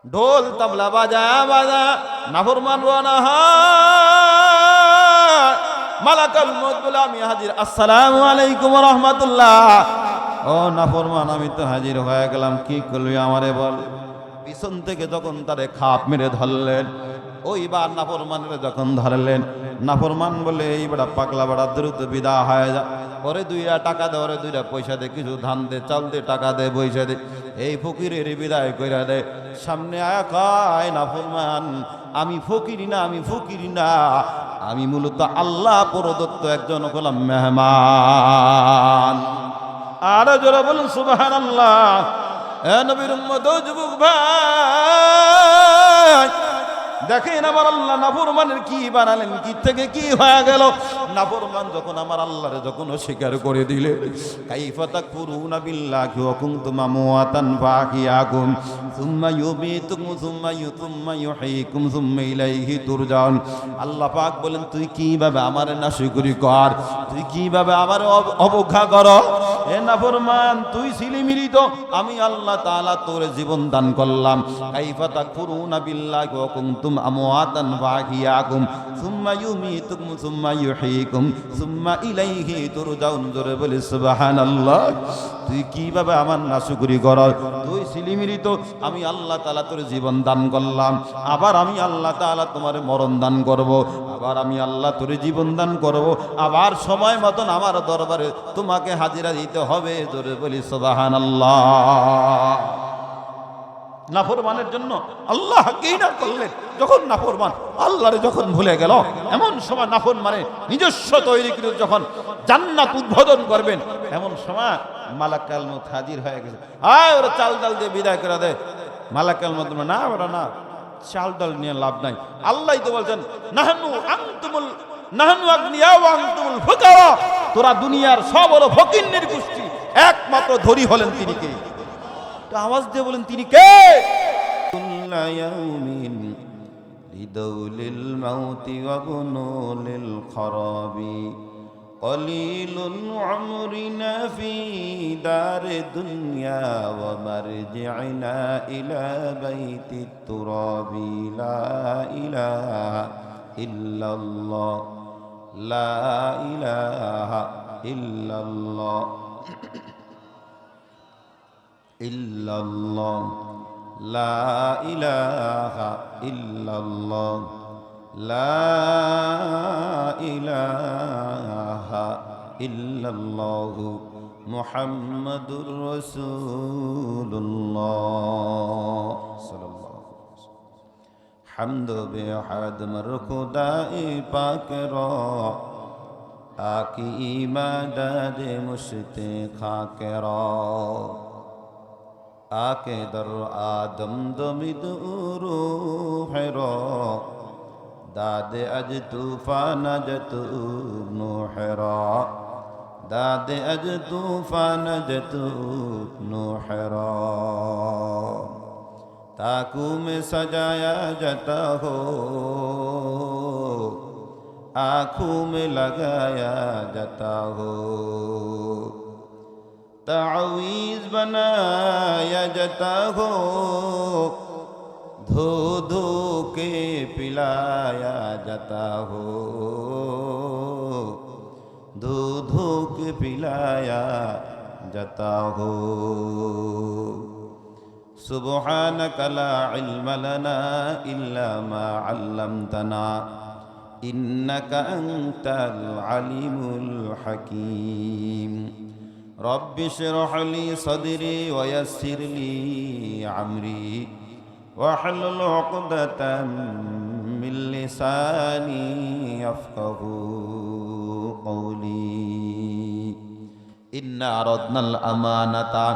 ঢোল তবলা বাজা বাজা নাফরমান রওনা হয়। মালাকুল মউত বলে আমি হাজির, আসসালামু আলাইকুম ওয়া রাহমাতুল্লাহ। ও নাফরমান, আমি তো হাজির হয়ে গেলাম, কি করবি আমারে বল। পিছন থেকে যখন তারে খাপ মেরে ধরলেন, ওইবার নাফরমানের যখন ধরলেন, নাফরমান বলে এই বেড়া পাগলা বেড়া দ্রুত বিদা হয়ে যা, ওরে দুইটা টাকা দে, ওরে দুইটা পয়সা দে, কিছু ধান দে, চাল দে, টাকা দে, পয়সা দে। এই ফকিরের বিদায় কইরা দে। সামনে আয়া কয় নাফরমান, আমি ফকিরি না, আমি ফকিরি না, আমি মূলত আল্লাহ প্রদত্ত একজন গোলাম মেহমান। আরো জোরে বলুন সুবহানাল্লাহ। এ নবীর উম্মত, ও যুবক ভাই, দেখেন আমার আল্লাহ নাফরমানের কি বানালেন, কি থেকে কি হয়ে গেল। নাফরমান যখন আমার আল্লাহরে যখন অস্বীকার করে দিলে, কাইফা তাকফুরুনা বিল্লাহি ওয়া কুনতুম আমওয়াতান ফাহিয়াকুম সুম্মা ইউমীতুকুম সুম্মা ইউহয়িকুম সুম্মা ইলাইহি তুরজাউন। আল্লাহ পাক বলেন, তুই কিভাবে আমারে নাশকরি কর, তুই কিভাবে আমারে অবজ্ঞা কর। এ নাফরমান, তুই ছিলি মৃত, আমি আল্লাহ তাআলা তোরে জীবন দান করলাম। কাইফা তাকফুরুনা বিল্লাহি ওয়া কুনতুম আমওয়াতান ফাহিয়াকুম সুম্মা ইউমীতুকুম সুম্মা ইউহয়িকুম সুম্মা ইলাইহি তুরজাউন। জোরে বলি সুবহানাল্লাহ। তুই কিভাবে আমার নাশকরি কর, তুই ছিলি মৃত, আমি আল্লাহ তাআলা তোরে জীবন দান করলাম, আবার আমি আল্লাহ তাআলা তোমারে মরণ দান করব, আবার আমি আল্লাহ তোরে জীবন দান করব, আবার সময় মতন আমার দরবারে তোমাকে হাজিরা দিতে হবে। জোরে বলি সুবহানাল্লাহ। নাফরমানের জন্য আল্লাহ কি না করলেন। যখন নাফরমান আল্লাহরে যখন ভুলে গেল, এমন সময় নাফরমানে নিজস্ব তৈরি করে যখন জান্নাত উদ্বোধন করবেন, এমন সময় মালাকুল মউত হাজির হয়ে গেছে। আয় ওরা চাল ডাল দিয়ে বিদায় করে দে। মালাকুল মউত না, ওরা না, চাল ডাল নিয়ে লাভ নাই। আল্লাহ তো বলছেন, নাহনু আগনিয়া ওয়া আনতুমুল ফুকারা। তোরা দুনিয়ার সব হলো ফকিন্নির গোষ্ঠী, একমাত্র ধনী হলেন তিনি কে? আওয়াজ দিয়ে বলেন তিনি কে? কুল্লা ইয়াউমিন লিদাউলিল মাউতি ওয়া বুনুলিল খরাবি কলিলুন উমরিনা ফি দারি দুনিয়া ওয়া মারজি'না ইলা বাইতিত তুরাবি লা ইলাহা ইল্লাল্লাহ লা ইলাহা ইল্লাল্লাহ ইল্লাল্লাহ লা ইলাহা ইল্লাল্লাহ লা ইলাহা ইল্লাল্লাহ মুহাম্মাদুর রাসূলুল্লাহ সাল্লাল্লাহু আলাইহি ওয়াসাল্লাম। হামদ বেহাদ মর খুদায়ে পাক রা আকি ইমাদদ মুশতে খাকে রা आके दर आदम दमिद रूह रो दादे अज तूफान जत नूह रो दादे अज तूफान जत नूह रो ताकू में सजाया जाता हो आँखों में लगाया जाता हो तावीज़ बनाया जाता हो धो धो के पिलाया जाता हो धो धो के पिलाया जाता हो। सुब्हानक ला इल्म लना इल्ला मा अल्लमतना इन्नका अंतल अलीमुल हकीम। रब्बि इश्रह ली सदरी वयस्सिर ली अमरी वहलुल उक़दतम मिन लिसानी यफ़क़हू क़ौली। इन्ना अरदनल अमानता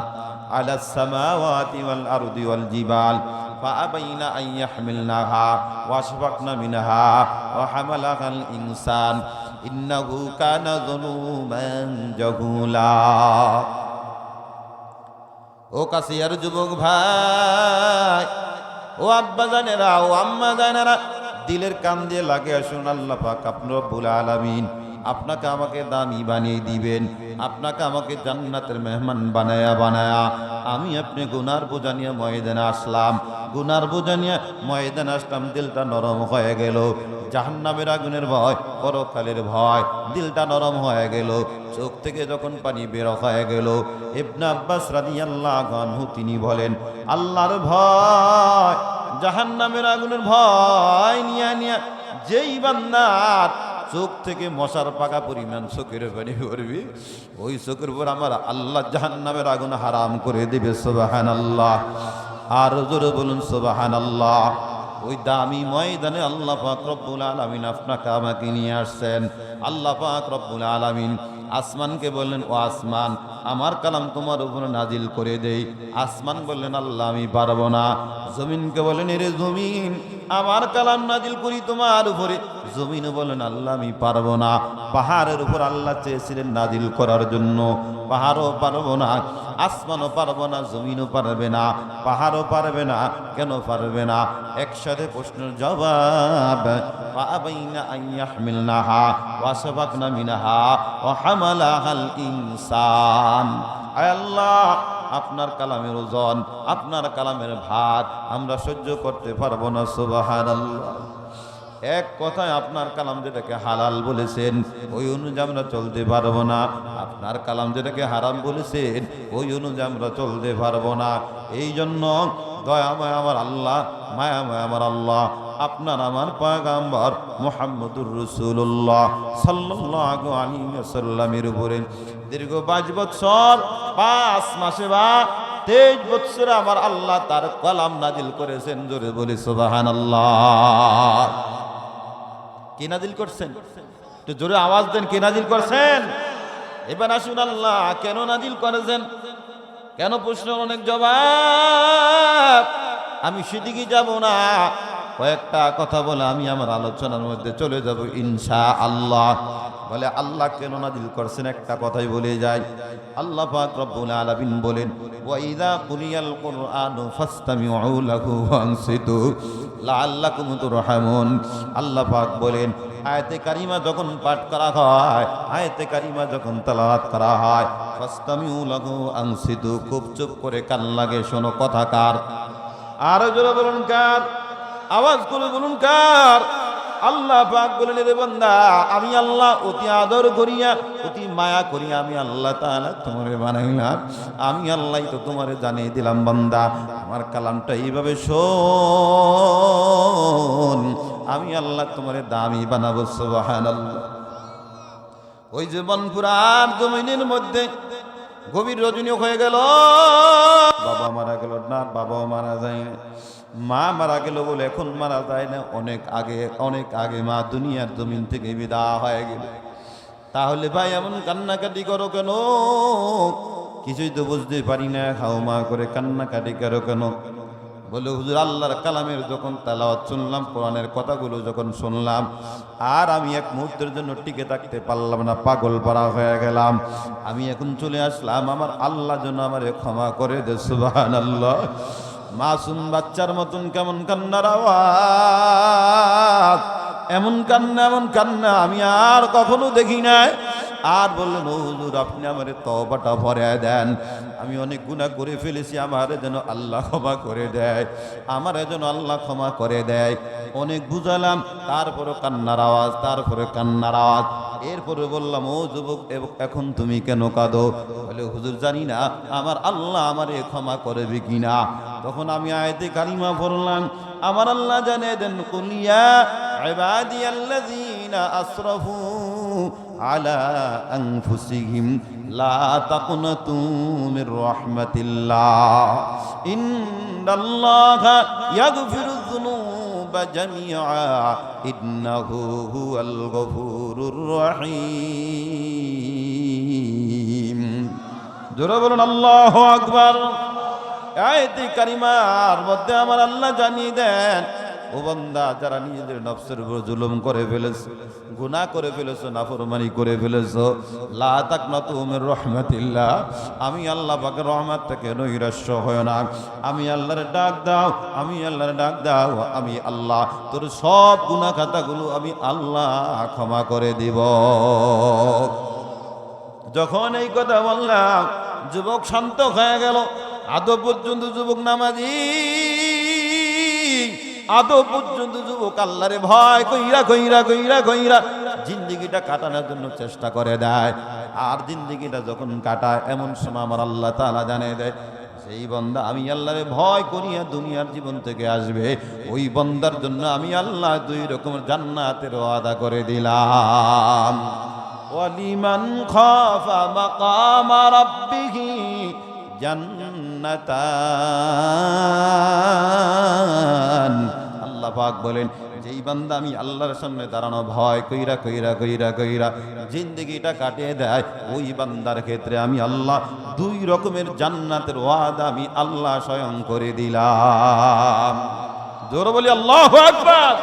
अलस समावाति वल अर्दि वल जिबाल फ़अबैना अन यहमिलनहा वअशफ़क़ना मिनहा वहमलहल इंसान इन्नहु काना ज़ुलूमन जहूला। ও কাসিয়ার যুবক ভাই, ও আব্বা জানেরা, ও আম্মা জানেরা, দিলের কান দিয়ে লাগে আসুন। আল্লাহ পাক আপনি রব্বুল আলামিন আপনাকে আমাকে দামি বানিয়ে দিবেন, আপনাকে আমাকে জান্নাতের মেহমান বানায়া বানায়া আমি আপনি গুনার বোঝা নিয়ে ময়দানে আসলাম। গুনার বোঝা নিয়ে ময়দানে আসলাম, দিলটা নরম হয়ে গেল। জাহান্নামের আগুনের ভয়, পরকালের ভয়, দিলটা নরম হয়ে গেল। চোখ থেকে যখন পানি বের হয়ে গেল, ইবনে আব্বাস রাদিয়াল্লাহু আনহু তিনি বলেন, আল্লাহর ভয়, জাহান্নামের আগুনের ভয় নিয়ে নিয়ে যেই বান্দার চোখ থেকে মশার পাকা পরিমাণ চোখের পানি পড়বে, ওই চোখের উপর আমার আল্লাহ জাহান্নামের আগুন হারাম করে দিবে। সুবহানাল্লাহ, আর জোরে বলুন সুবহানাল্লাহ। ওই দামি ময়দানে আল্লাহ পাক রব্বুল আলামিন আপনাকে আমাকে নিয়ে আসছেন। আল্লাহ পাক রব্বুল আলামিন আসমানকে বললেন, ও আসমান, আমার কালাম তোমার উপরে নাজিল করে দেই। আসমান বললেন, আল্লাহ আমি পারবো না। জমিনকে বললেন, এরে জমিন, আমার কালাম নাজিল করি তোমার উপরে। জমিন বলেন, আল্লাহ আমি পারবো না। পাহাড়ের উপর আল্লাহ চেয়েছিলেন নাজিল করার জন্য, পাহাড়ও পারবো না, আসমানও পারবো না, জমিনও পারবে না, পাহাড়ও পারবে না। কেন পারবে না? একসাথে প্রশ্নের জবাব, ফাআবাইনা আন ইয়াহমিলনাহা ওয়া সাবাকনা মিনহা ওয়া হামালাহাল ইনসান। আয় আল্লাহ, আপনার কালামের ওজন, আপনার কালামের ভার আমরা সহ্য করতে পারবো না। সুবহানাল্লাহ। এক কথায় আপনার কালাম যেটাকে হালাল বলেছেন ওই অনুযায়ী আমরা চলতে পারবো না, আপনার কালাম যেটাকে হারাম বলেছেন ওই অনুযায়ী আমরা চলতে পারবো না। এই জন্য দয়াময় আমার আল্লাহ, মায়াময় আমার আল্লাহ, আপনার আমার পয়গম্বর মুহাম্মদুর রাসূলুল্লাহ সাল্লাল্লাহু আলাইহি ওয়াসাল্লামের উপরে দীর্ঘ 5 বছর 5 মাসে বা 23 বছরে আমার আল্লাহ তার কালাম নাজিল করেছেন। জোরে বলি সুবহানাল্লাহ। কে নাজিল করছেন? একটু জোরে আওয়াজ দেন, কে নাজিল করছেন? এবার আসুন, আল্লাহ কেন নাজিল করেছেন? কেন? প্রশ্ন অনেক, জবাব আমি সেদিকে যাব না। কয়েকটা কথা বলে আমি আমার আলোচনার মধ্যে চলে যাব ইনশাআল্লাহ। বলে আল্লাহ কেন নাজিল করছেন একটা কথাই বলে যায়। আল্লাহ পাক রব্বুল আলামিন বলেন, ওয়া ইযা কুরিয়াল কুরআনু ফাসতামিউ লাহু ওয়ানসিতু লাআল্লাকুম তুরহামুন। আল্লাহ পাক বলেন, আয়াতে কারিমা যখন পাঠ করা হয়, আয়াতে কারিমা যখন তেলাওয়াত করা হয়, ফাসতামিউ লাহু ওয়ানসিতু, খুব চুপ করে কান লাগে শোনো। কথা কার? আরো জোরে বলুন কার? আওয়াজ করে বলুন কার? আল্লাহ পাক বলেন, রে বান্দা, আমি আল্লাহ অতি আদর করিয়া, অতি মায়া করিয়া আমি আল্লাহ তাআলা তোমারে বানাইলাম। আমি আল্লাহই তো তোমারে জানিয়ে দিলাম, বান্দা আমার কালামটা এইভাবে শোন, আমি আল্লাহ তোমারে দামি বানাবো। সুবহানাল্লাহ। ওই যে বনপুরার জমিনের মধ্যে গভীর রজনী হয়ে গেল, বাবা মারা গেল না, বাবাও মারা যায় না, মা মারা গেল বলে এখন মারা যায় না, অনেক আগে মা দুনিয়ার জমিন থেকে বিদায় হয়ে গেল। তাহলে ভাই এমন কান্নাকাটি করো কেন? কিছুই তো বুঝতে পারি না, খাও মা করে কান্নাকাটি করো কেন? বলে হুজুর আল্লাহর কালামের যখন তেলাওয়াত শুনলাম, কোরআনের কথাগুলো যখন শুনলাম, আর আমি এক মুহূর্তের জন্য টিকে থাকতে পারলাম না, পাগল পারা হয়ে গেলাম। আমি এখন চলে আসলাম, আমার আল্লাহ যেন আমারে ক্ষমা করে দে। সুবহানাল্লাহ। মাসুম বাচ্চার মতন কেমন কান্নার আওয়াজ, এমন কান্না আমি আর কখনো দেখি নাই। আর বললেন, ও হুজুর আপনি আমারে তওবাটা ভরায় দেন, আমি অনেক গুনাহ করে ফেলেছি, আমারে যেন আল্লাহ ক্ষমা করে দেয়, আমারে যেন আল্লাহ ক্ষমা করে দেয়। অনেক বুঝালাম, তারপরে কান্নার আওয়াজ। এরপরে বললাম, ও যুবক এখন তুমি কেন কাঁদো? বলে হুজুর জানি না আমার আল্লাহ আমারে ক্ষমা করবে কিনা। তখন আমি আয়াতে কারিমা পড়লাম, আমার আল্লাহ জানে দেন, কুল ইয়া ইবাদিয়াল্লাযীনা আসরাফু আলা আনফুসিহিম লা তাকনাতু মির রাহমাতিল্লাহ ইন্নাল্লাহা ইয়াগফিরুয যুনুবা জামিআ ইন্নাহু হুয়াল গফুরুর রহিম। জোরে বলুন আল্লাহু আকবার। আয়াতে কারিমার মধ্যে আমার আল্লাহ জানিয়ে দেন, ও বান্দা যারা নিজেদের নফসের উপর জুলুম করে ফেলেছো, গুনাহ করে ফেলেছো, নাফরমানি করে ফেলেছো, লা তাকনাতু মির রাহমাতিল্লাহ, আমি আল্লাহ পাকের রহমত থেকে নৈরাশ্য হয় না। আমি আল্লাহর ডাক দাও, আমি আল্লাহর ডাক দাও, আমি আল্লাহ তোর সব গুনাহ খাতাগুলো আমি আল্লাহ ক্ষমা করে দিব। যখন এই কথা বললাম যুবক শান্ত হয়ে গেল। আদৌ পর্যন্ত যুবক নামাজি, আদৌ পর্যন্ত যুবক আল্লাহরে ভয় কইরা কইরা কইরা কইরা জিন্দিগিটা কাটানোর জন্য চেষ্টা করে দেয়। আর জিন্দিগিটা যখন কাটায় এমন সময় আমার আল্লাহ তাআলা জানিয়ে দেয়, সেই বান্দা আমি আল্লাহরে ভয় করিয়া দুনিয়ার জীবন থেকে আসবে, ওই বান্দার জন্য আমি আল্লাহ 2 রকমের জান্নাতের ওয়াদা করে দিলাম। ওয়ালিমান খাফা মাকামা রাব্বিহি জান্নাতান। আল্লাহ পাক বলেন, যেই বান্দা আমি আল্লাহর সামনে দাঁড়ানো ভয় কইরা কইরা কইরা কইরা জিন্দেগিটা কাটিয়ে দেয়, ওই বান্দার ক্ষেত্রে আমি আল্লাহ 2 রকমের জান্নাতের ওয়াদা আমি আল্লাহ স্বয়ং করে দিলাম। জোরে বলি আল্লাহু আকবার।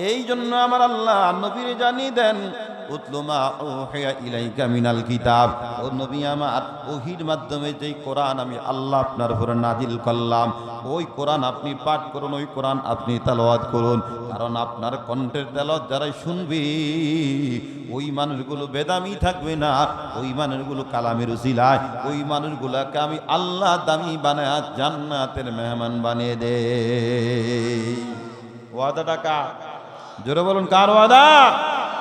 এই জন্য আমার আল্লাহ নবীরে জানিয়ে দেন, উতলু মা উহিয়া ইলাইকা মিনাল কিতাব, ও নবী আমার ওহীর মাধ্যমে যেই কোরআন আমি আল্লাহ আপনার উপরে নাজিল করলাম, ওই কোরআন আপনি পাঠ করুন, ওই কোরআন আপনি তেলাওয়াত করুন। কারণ আপনার কণ্ঠের তেলাওয়াত যারাই শুনবি ওই মানুষগুলো বেদামি থাকবে না, ওই মানুষগুলো কালামের উসিলায় ওই মানুষগুলোকে আমি আল্লাহ দামি বানায় জান্নাতের মেহমান বানিয়ে দে। ওয়াদাটা কার? জোরে বলুন, কার ওয়াদা?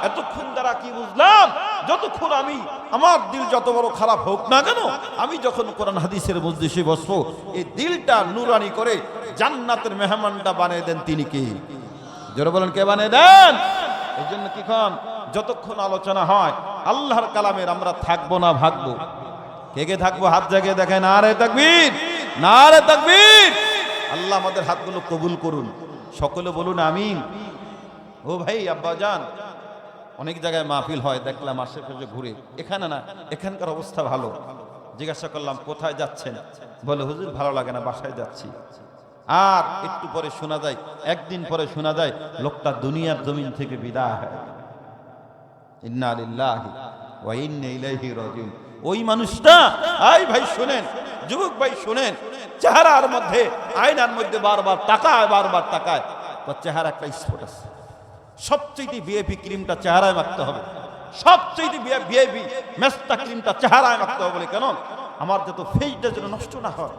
এতক্ষণ দ্বারা কি বুঝলাম? যতক্ষণ আমি আমার দিল যত বড় খারাপ হোক না কেন, আমি যখন কোরআন হাদিসের মজলিসে বসবো, এই দিলটা নুরানি করে জান্নাতের মেহমানটা বানিয়ে দেন তিনি কে? জোরে বলুন, কে বানিয়ে দেন? এই জন্য কিখন যতক্ষণ আলোচনা হয় আল্লাহর কালামের আমরা থাকবো না ভাগবো। কে কে থাকবো? হাত জাগিয়ে দেখেন। নারে তাকবীর, নারে তাকবীর। আল্লাহ আমাদের হাতগুলো কবুল করুন, সকলে বলুন আমিন। ও ভাই আব্বা জান, অনেক জায়গায় মাহফিল হয়, দেখলাম আশেপাশে ঘুরে, এখানে না, এখানকার অবস্থা ভালো। জিজ্ঞাসা করলাম কোথায় যাচ্ছেন? বলে হুজুর ভালো লাগে না, বাসায় যাচ্ছি। আর একটু পরে শোনা যায়, একদিন পরে শোনা যায় লোকটা দুনিয়ার জমিন থেকে বিদায় হয়। ইন্না লিল্লাহি ওয়া ইন্না ইলাইহি রাজিউন। ওই মানুষটা, আই ভাই শুনেন, যুবক ভাই শুনেন, চেহারার মধ্যে আয়নার মধ্যে বারবার তাকায়, বারবার তাকায়, তার চেহারা একটা স্পট আছে। সবচেয়ে ভিআইপি ক্রিমটা চেহারায় মাখতে হবে, সবচেয়ে ভিআইপি মেস্তা ক্রিমটা চেহারায় মাখতে হবে। বলে কেন? আমার যত ফেসটা যেন নষ্ট না হয়,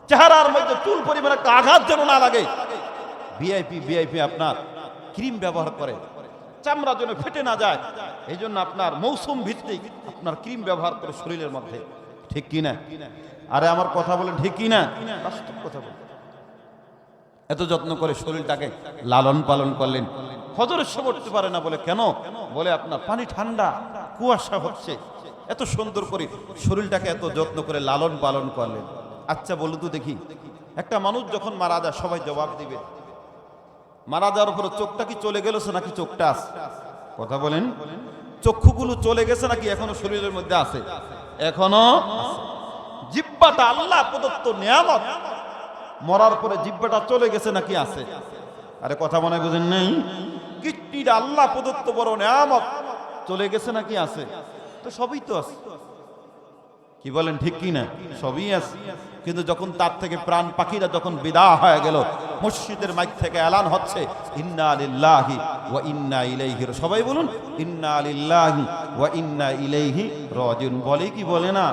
চেহারার মধ্যে চুল পরিমাণ একটা আঘাত যেন না লাগে। ভিআইপি আপনার ক্রিম ব্যবহার করে, চামড়া যেন ফেটে না যায়। এই জন্য আপনার মৌসুম ভিত্তিক আপনার ক্রিম ব্যবহার করে শরীরের মধ্যে। ঠিক কিনা? আরে আমার কথা বলেন, ঠিক কিনা? বাস্তব কথা বলেন। এত যত্ন করে শরীরটাকে লালন পালন করলেন, ফজরের সময় উঠতে পারে না। বলে কেন? বলে আপনার পানি ঠান্ডা, কুয়াশা হচ্ছে। এত সুন্দর করে শরীরটাকে এত যত্ন করে লালন পালন করলেন। আচ্ছা বলুন তো দেখি, একটা মানুষ যখন মারা যায় সবাই জবাব দিবে, মারা যাওয়ার উপরে চোখটা কি চলে গেছে নাকি চোখটা আছে? কথা বলেন, চক্ষুগুলো চলে গেছে নাকি এখনো শরীরের মধ্যে আছে? এখনো আছে। জিহ্বাটা আল্লাহ প্রদত্ত নিয়ামত, মরার পরে জিহ্বাটা চলে গেছে নাকি আছে? আরে কথা মনে বুঝেন নাই? কিডনিটা আল্লাহ প্রদত্ত বড় নিয়ামত, চলে গেছে নাকি আছে? তো সবই তো আছে। কি বলেন, ঠিক কি না? সবই আছে। কিন্তু যখন তার থেকে প্রাণ পাখিরা যখন বিদায় হয়ে গেল, মসজিদের মাইক থেকে এলান হচ্ছে ইন্না লিল্লাহি ওয়া ইন্না ইলাইহি, সবাই বলুন ইন্না লিল্লাহি ওয়া ইন্না ইলাইহি রাজিউন। বলে কি বলে না?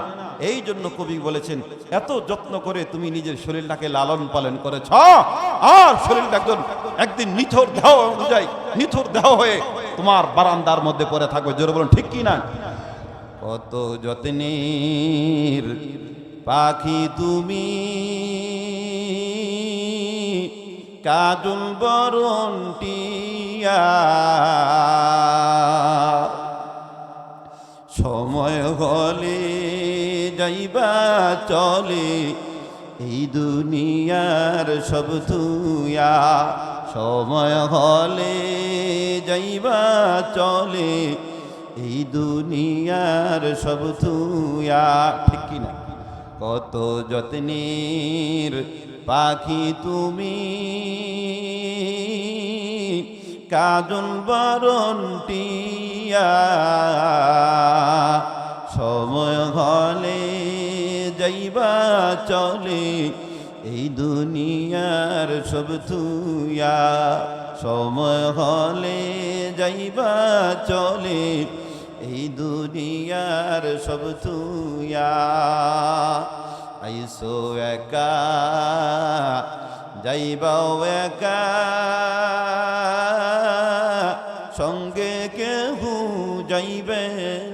এই জন্য কবি বলেছেন, এত যত্ন করে তুমি নিজের শরীরটাকে লালন পালন করেছ, আর শরীরটা একদিন নিথর দেহ অনুযায়ী নিথর দেহ হয়ে তোমার বারান্দার মধ্যে পড়ে থাকবে। জোরে বলুন, ঠিক কি না? কত যত্নের পাখি তুমি, কাজল বরণ টিয়া, সময় হলে যাইবা চলে এই দুনিয়ার সব তুয়া, সময় হলে যাইবা চলে এই দুনিয়ার সব তুয়া। ঠিক কিনা? কত যত্নের পাখি তুমি, কাজল বরণ টিয়া, সময় হলে যাইবা চলে এই দুনিয়ার সব থুয়া, সময় হলে যাইবা চলে এই দুনিয়ার সব থুয়া। আইসো একা যাইবাও একা, সঙ্গে কেহু যাইবে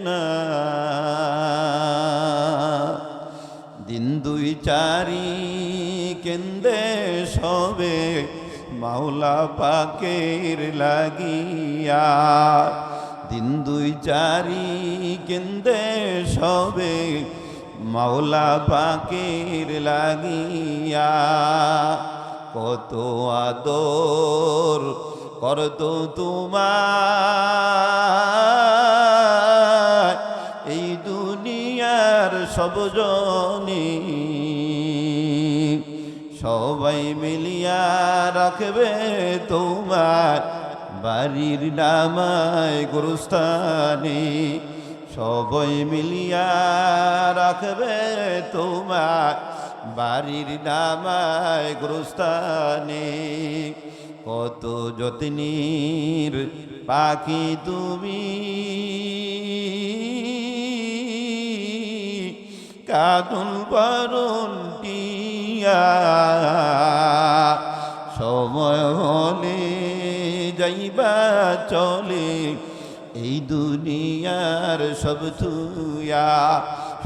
না। দিন দুই চারি কেন্দে সবে মাওলা পাকের লাগিয়া, দিন দুই চারি কেন্দে সবে মাওলা পাকের লাগিয়া। কত আদর করতো তোমার এই দুনিয়ার সব জনে, সবাই মিলিয়া রাখবে তোমার বাড়ির নামায় গোরস্থানে, সবাই মিলিয়া রাখবে তোমার বাড়ির নামায় গোরস্থানে। কত যত্নের পাখি তুমি, কাজল বরণ টিয়া, সময় হলে যাইবা চলে এই দুনিয়ার সব থুয়া,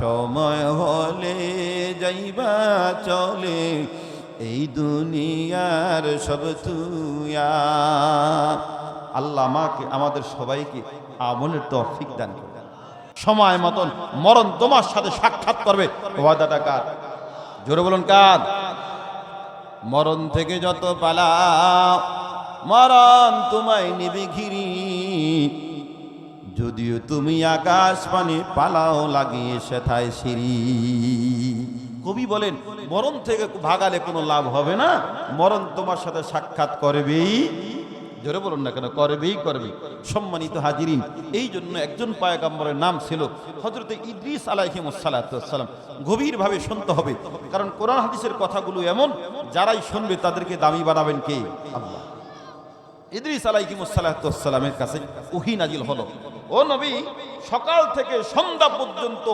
সময় হলে যাইবা চলে এই দুনিয়ার সব থুয়া। আল্লাহ আমাকে আমাদের সবাইকে আমলের তৌফিক দান করুন। সময় মতন মরণ তোমার সাথে সাক্ষাৎ করবে, ওয়াদাটা কার? জোরে বলুন কার? মরণ থেকে যত পালাও মরণ তোমায় নিবে ঘিরি, যদিও তুমি আকাশ পানে পালাও লাগিয়ে সেথায় সিঁড়ি। কবি বলেন মরণ থেকে ভাগালে কোনো লাভ হবে না, মরণ তোমার সাথে সাক্ষাৎ করবেই। জোরে বলুন না কেন? করবেই করবে। সম্মানিত হাজিরিন, এই জন্য একজন পয়গম্বরের নাম ছিল হযরত ইদ্রিস আলাইহিস সালাম। গভীরভাবে শুনতে হবে, কারণ কোরআন হাদিসের কথাগুলো এমন, যারাই শুনবে তাদেরকে দামি বানাবেন কে? আল্লাহ। ইদ্রিস আলাইহিস সালামের কাছে ওহী নাজিল হলো, ও নবী, সকাল থেকে সন্ধ্যা পর্যন্ত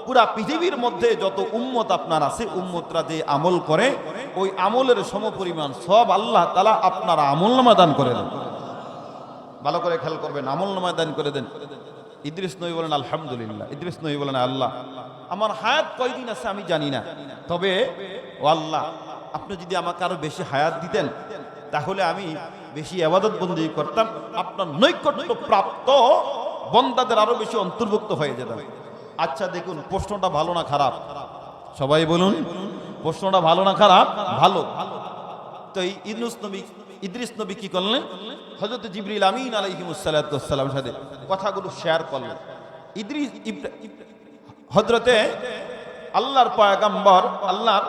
পুরা পৃথিবীর মধ্যে যত উম্মত আপনার আছে, উম্মতরা যে আমল করে ওই আমলের সমপরিমাণ সব আল্লাহ তাআলা আপনার আমলনামা দান করে দেন। ভালো করে খেয়াল করবেন, আমলনামা দান করে দেন। ইদ্রিস নবী বলেন আলহামদুলিল্লাহ। ইদ্রিস নবী বলেন আল্লাহ, আমার হায়াত কয়দিন আছে আমি জানি না, তবে ও আল্লাহ, আপনি যদি আমাকে আরো বেশি হায়াত দিতেন তাহলে আমি বেশি ইবাদত বন্দেগী করতাম, আপনার নৈকট্য প্রাপ্ত বন্দাদের আরো বেশি অন্তর্ভুক্ত হয়ে যেতাম। আচ্ছা দেখুন, প্রশ্নটা ভালো না খারাপ? সবাই বলুন, প্রশ্নটা ভালো না খারাপ? ভালো। তো এই ইদ্রিস নবী কি করলেন? হযরত জিবরিল আমিন আলাইহিস সালামের সাথে কথাগুলো শেয়ার করলেন। ইদ্রিস হযরতে আল্লাহর পয়গম্বর, আল্লাহর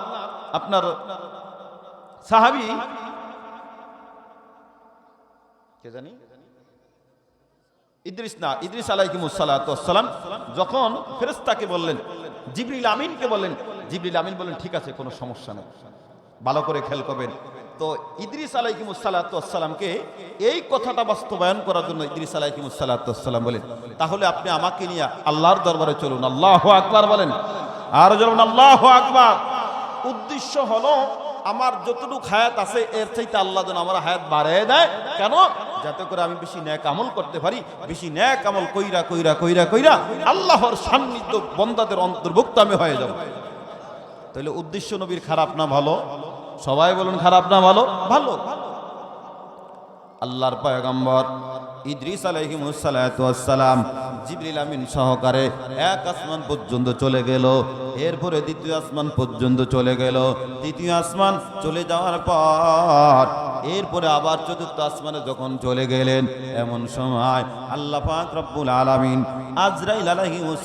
আপনার সাহাবী কে জানি, ইদ্রিস আলাইহিস সালাম যখন ফেরেশতাকে বললেন, জিবরিল আমিনকে বললেন, জিবরিল আমিন বললেন ঠিক আছে, কোনো সমস্যা নেই। ভালো করে খেয়াল করবেন। তো ইদ্রিস আলাইহিস সালামকে এই কথাটা বাস্তবায়ন করার জন্য ইদ্রিস আলাইহিস সালাম বলেন, তাহলে আপনি আমাকে নিয়ে আল্লাহর দরবারে চলুন। আল্লাহু আকবার বলেন, আর বলুন আল্লাহু আকবার। উদ্দেশ্য হলো আমার যতটুকু হায়াত আছে এর চাইতে আল্লাহ যেন আমার হায়াত বাড়িয়ে দেয়। কেন? যাতে করে আমি বেশি নেক আমল করতে পারি। বেশি নেক আমল কইরা কইরা কইরা কইরা আল্লাহর সান্নিধ্য বন্দাদের অন্তর্ভুক্ত আমি হয়ে যাব। তাহলে উদ্দেশ্য নবীর খারাপ না ভালো? সবাই বলুন খারাপ না ভালো? ভালো। আল্লাহর পয়গম্বর ইদ্রিস আলাইহিস সালাম জিবরিল আমিন সহকারে এক আসমান পর্যন্ত চলে গেল, এরপরে দ্বিতীয় আসমান পর্যন্ত চলে গেল। তৃতীয় আসমান চলে যাওয়ার পর এরপরে আবার চতুর্থ আসমানে যখন চলে গেলেন, এমন সময় আল্লাহ পাক রব্বুল আলামিন আজরাইল আলাইহিস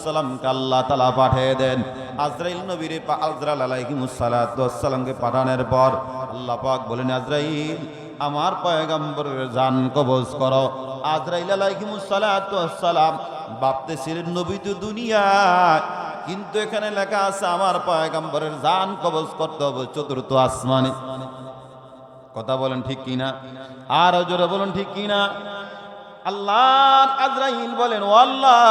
সালামকে আল্লাহ তাআলা পাঠিয়ে দেন। আজরাইল নবীরে আজরাইল আলাইহিস সালাতু ওয়াস সালামকে পাঠানোর পর আল্লাহ পাক বলেন, আজরাইল আমার পয়গম্বরের জান কবজ করো। আজরাইল আলাইহিস সালাতু ওয়াস সালাম ভাবতেছিলেন নবী তো দুনিয়ায়, কিন্তু এখানে লেখা আছে আমার পয়গম্বরের জান কবজ করতে হবে চতুর্থ আসমানে। কথা বলেন ঠিক কিনা? আর জোরে বলেন ঠিক কিনা? আল্লাহ আজরাইল বলেন, ও আল্লাহ,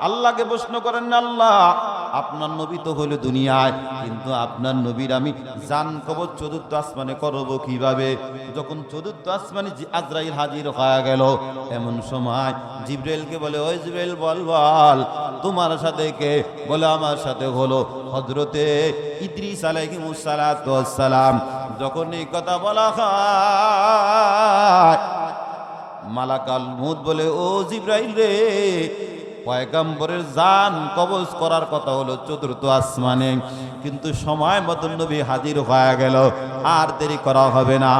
আল্লাহকে প্রশ্ন করেন না, আল্লাহ আপনার নবী তো হলো দুনিয়ায়, কিন্তু আপনার নবীর আমি জান কবজ চতুর্থ আসমানে করব কিভাবে? যখন চতুর্থ আসমানে আজরাইল হাজির হয়ে গেল, এমন সময় জিবরাইলকে বলে, ওই জিবরাইল বল বল তোমার সাথে কে? বলে আমার সাথে হলো হযরতে ইদ্রিস আলাইহিস সালাতু ওয়াস সালাম। যখন এই কথা বলা হয়, মালাকাল মউত বলে, ও জিবরাইল রে, পয়গম্বরের জান কবজ করার কথা হলো চতুর্থ আসমানে, কিন্তু সময় মতন নবী হাজির হয়ে গেল, আর দেরি করা হবে না,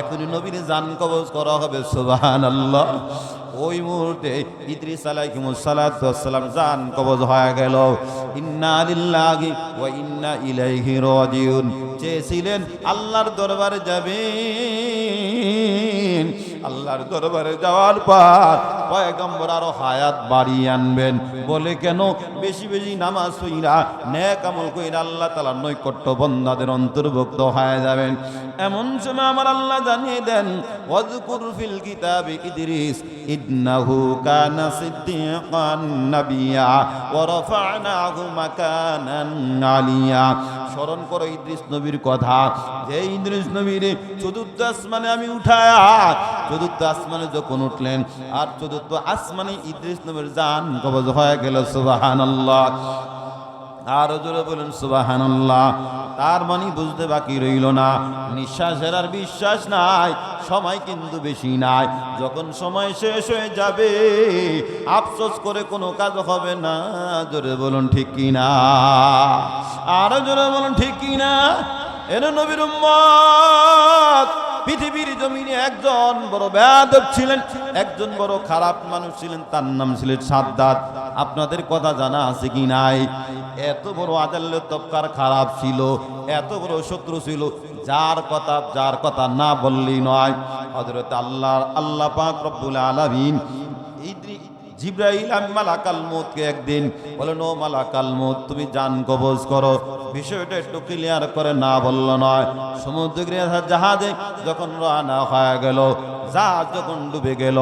এখনই নবীর জান কবজ করা হবে। সুবহানাল্লাহ। ওই মুহূর্তে ইদ্রিস আলাইহিস সালাতু ওয়াস সালাম জান কবজ হয়ে গেল। ইন্না লিল্লাহি ওয়া ইন্না ইলাইহি রাজিউন। চেয়েছিলেন আল্লাহর দরবারে যাবেন, আল্লাহর দরবারে যাওয়ার পর পয়গম্বর আরো হায়াত বাড়িয়ে আনবেন। বলে কেন? বেশি বেশি নামাজ পড়া, নেক আমল কইরা আল্লাহ তাআলার নৈকট্য বান্দাদের অন্তর্ভুক্ত হয়ে যাবেন। এমন সময় আমার আল্লাহ জানিয়ে দেন, ওয়াজকুর ফিল কিতাবি ইদ্রিস ইন্নাহু কানা সিদ্দিকান নাবিয়্যা ওয়া রাফা'নাহু মাকানান আলিয়্যা। স্মরণ করো ইদ্রিস নবীর কথা, যে ইদ্রিস নবীর চতুর্থ আসমানে আমি উঠায়া, চতুর্থ আসমানে যখন উঠলেন আর চতুর্থ আসমানে ইদ্রিস নবীর জান কবজ হয়ে গেল। সুবহানাল্লাহ। আর জোরে বলেন সুবহানাল্লাহ। তার মানে বুঝতে বাকি রইল না, নিঃশ্বাসের আর বিশ্বাস নাই, সময় কিন্তু বেশি নাই। যখন সময় শেষ হয়ে যাবে, আফসোস করে কোনো কাজ হবে না। জোরে বলুন ঠিক কিনা? আর জোরে বলুন ঠিক কিনা? এর নবীর উম্মত পৃথিবীর জমিনে একজন বড় বেয়াদব ছিলেন, একজন বড় খারাপ মানুষ ছিলেন, তার নাম ছিলেন সাদ্দাত। আপনাদের কথা জানা আছে কি নাই? এত বড় আদালত তবকার খারাপ ছিল, এত বড় শত্রু ছিল, যার কথা না বললেই নয়। হযরত আল্লাহ পাক রব্বুল আলামিন জিবরাইল মালাকাল মউতকে একদিন বলেন, ও মালাকাল মউত তুমি জান কবজ করো। বিষয়টা একটু ক্লিয়ার করে না বলল নয়। সমুদ্রের জাহাজে যখন রওনা হয়ে গেল, জাহাজ যখন ডুবে গেল,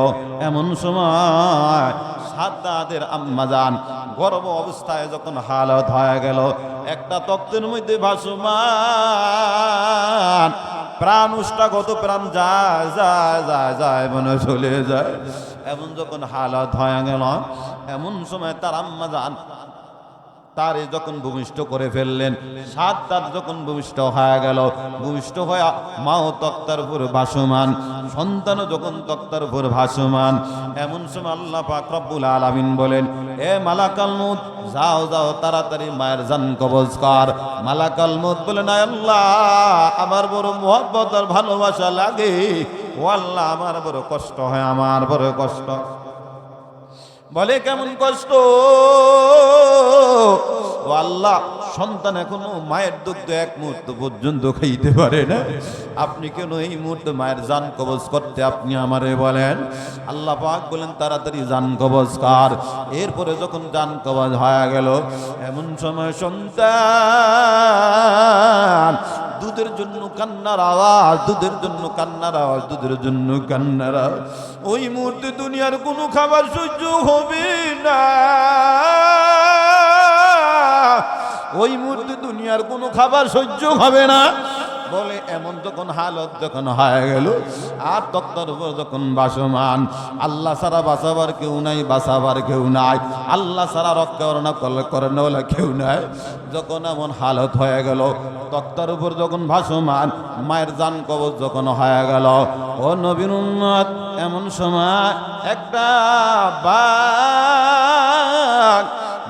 এমন সময় সাদ্দাতের আম্মা জান গর্ভ অবস্থায় যখন হালত হয়ে গেল, একটা তক্তের মধ্যে ভাসমান, প্রাণ উষ্টাগত প্রাণ যায় যায় যায় যায় মনে চলে যায়। এমন যখন হালত হয়ে গেল, এমন সময় তার আম্মা জান তারে যখন ভূমিষ্ঠ করে ফেললেন, সাদ্দাত যখন ভূমিষ্ঠ হয়ে গেল, ভূমিষ্ঠ হয়ে মাও তক্তার উপর ভাসমান, সন্তানও যখন তক্তার উপর ভাসমান, এমন সময় আল্লাহ পাক রব্বুল আলামিন বলেন, এ মালাকাল মউত যাও যাও তাড়াতাড়ি মায়ের জান কবজ কর। মালাকাল মউত বলেন, আল্লাহ আমার বড় মহব্বত আর ভালোবাসা লাগে, ও আল্লাহ আমার বড় কষ্ট হয়, আমার বড় কষ্ট। বলে কেমন কষ্ট? ও আল্লাহ, সন্তান এখনো মায়ের দুগ্ধ এক মুহূর্ত পর্যন্ত খাইতে পারে না, আপনি কেন এই মুহূর্তে মায়ের জান কবজ করতে আপনি আমারে বলেন? আল্লাহ পাক বলেন, তাড়াতাড়ি জান কবজ কর। এরপরে যখন জান কবজ হয়ে গেল, এমন সময় সন্তান দুধের জন্য কান্নার আওয়াজ, দুধের জন্য কান্নার আওয়াজ, দুধের জন্য কান্নার আওয়াজ। ওই মুহূর্তে দুনিয়ার কোনো খাবার সহ্য হবে না, ওই মুহূর্তে দুনিয়ার কোনো খাবার সহ্য হবে না। বলে এমন যখন হালত যখন হয়ে গেল, আর তক্তার উপর যখন ভাসমান, আল্লাহ ছাড়া বাঁচাবার কেউ নাই, বাঁচাবার কেউ নাই, আল্লাহ ছাড়া রক্ষা করেন বলে কেউ নাই। যখন এমন হালত হয়ে গেল, তক্তার উপর যখন ভাসমান, মায়ের জান কবজ যখন হয়ে গেল, ও নবীর উম্মত, এমন সময় একটা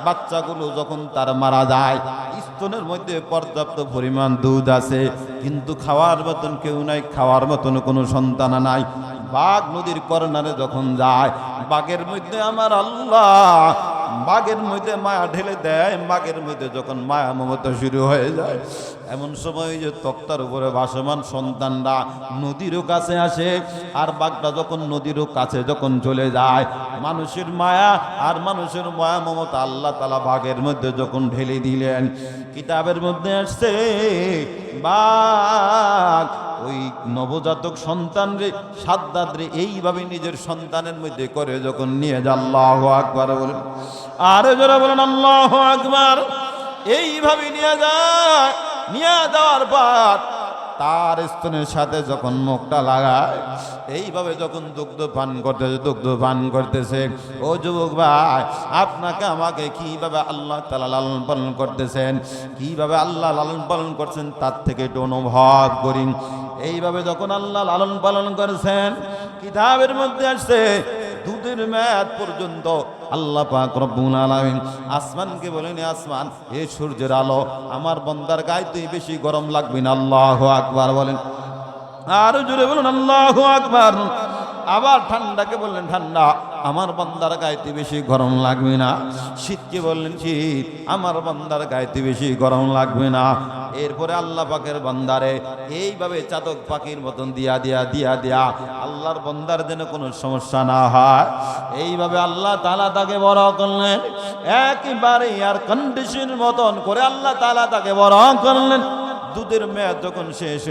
বাচ্চাগুলো যখন তার মারা যায়, স্তনের মধ্যে পর্যাপ্ত পরিমাণ দুধ আছে, কিন্তু খাওয়ার মতন কেউ নাই, খাওয়ার মতন কোনো সন্তান নাই। বাঘ নদীর কর্নারে যখন যায়, বাঘের মধ্যে আমার আল্লাহ বাঘের মধ্যে মায়া ঢেলে দেয়, বাঘের মধ্যে যখন মায়া মমতা শুরু হয়ে যায়, এমন সময় যে তক্তার উপরে ভাসমান সন্তানরা নদীরও কাছে আসে, আর বাঘটা যখন নদীরও কাছে যখন চলে যায়, মানুষের মায়া আর মানুষের মায়া মমতা আল্লাহ তাআলা বাঘের মধ্যে যখন ঢেলে দিলেন, কিতাবের মধ্যে আসছে বাঘ ওই নবজাতক সন্তান রে সাদ্দাত রে এইভাবে নিজের সন্তানের মধ্যে করে যখন নিয়ে যায়, আল্লাহু আকবার বলেন, আরে যারা বলেন আল্লাহু আকবার, এইভাবে নিয়ে যায়, নিয়ে যাওয়ার পর তার স্তনের সাথে যখন মুখটা লাগায়, এইভাবে যখন দুগ্ধ পান করতেছে, ও যুবক ভাই, আপনাকে আমাকে কিভাবে আল্লাহ তাআলা লালন পালন করতেছেন, কিভাবে আল্লাহ লালন পালন করছেন তার থেকে একটু অনুভব করি। এইভাবে যখন আল্লাহ লালন পালন করেছেন, কিতাবের মধ্যে আসছে দুধের মেয়াদ পর্যন্ত আল্লাহ পাক রব্বুল আলামিন আসমানকে বলেন, আসমান এ সূর্যের আলো আমার বান্দার গায়ে তুই বেশি গরম লাগবে না, আল্লাহু আকবার বলেন, আর জোরে বলুন আল্লাহু আকবার। আবার ঠান্ডাকে বললেন, ঠান্ডা আমার বান্দার গায়ে বেশি গরম লাগবে না। শীতকে বললেন, শীত আমার বান্দার গায়ে বেশি গরম লাগবে না। এরপরে আল্লাহ পাকের বান্দারে এইভাবে চাতক পাখির মতন দিয়া দিয়া আল্লাহর বান্দার যেন কোনো সমস্যা না হয়, এইভাবে আল্লাহ তাআলা তাকে বড় করলেন, একেবারে এয়ার কন্ডিশনের মতন করে আল্লাহ তাআলা তাকে বড় করলেন। দুধের মেয়াদ যখন শেষ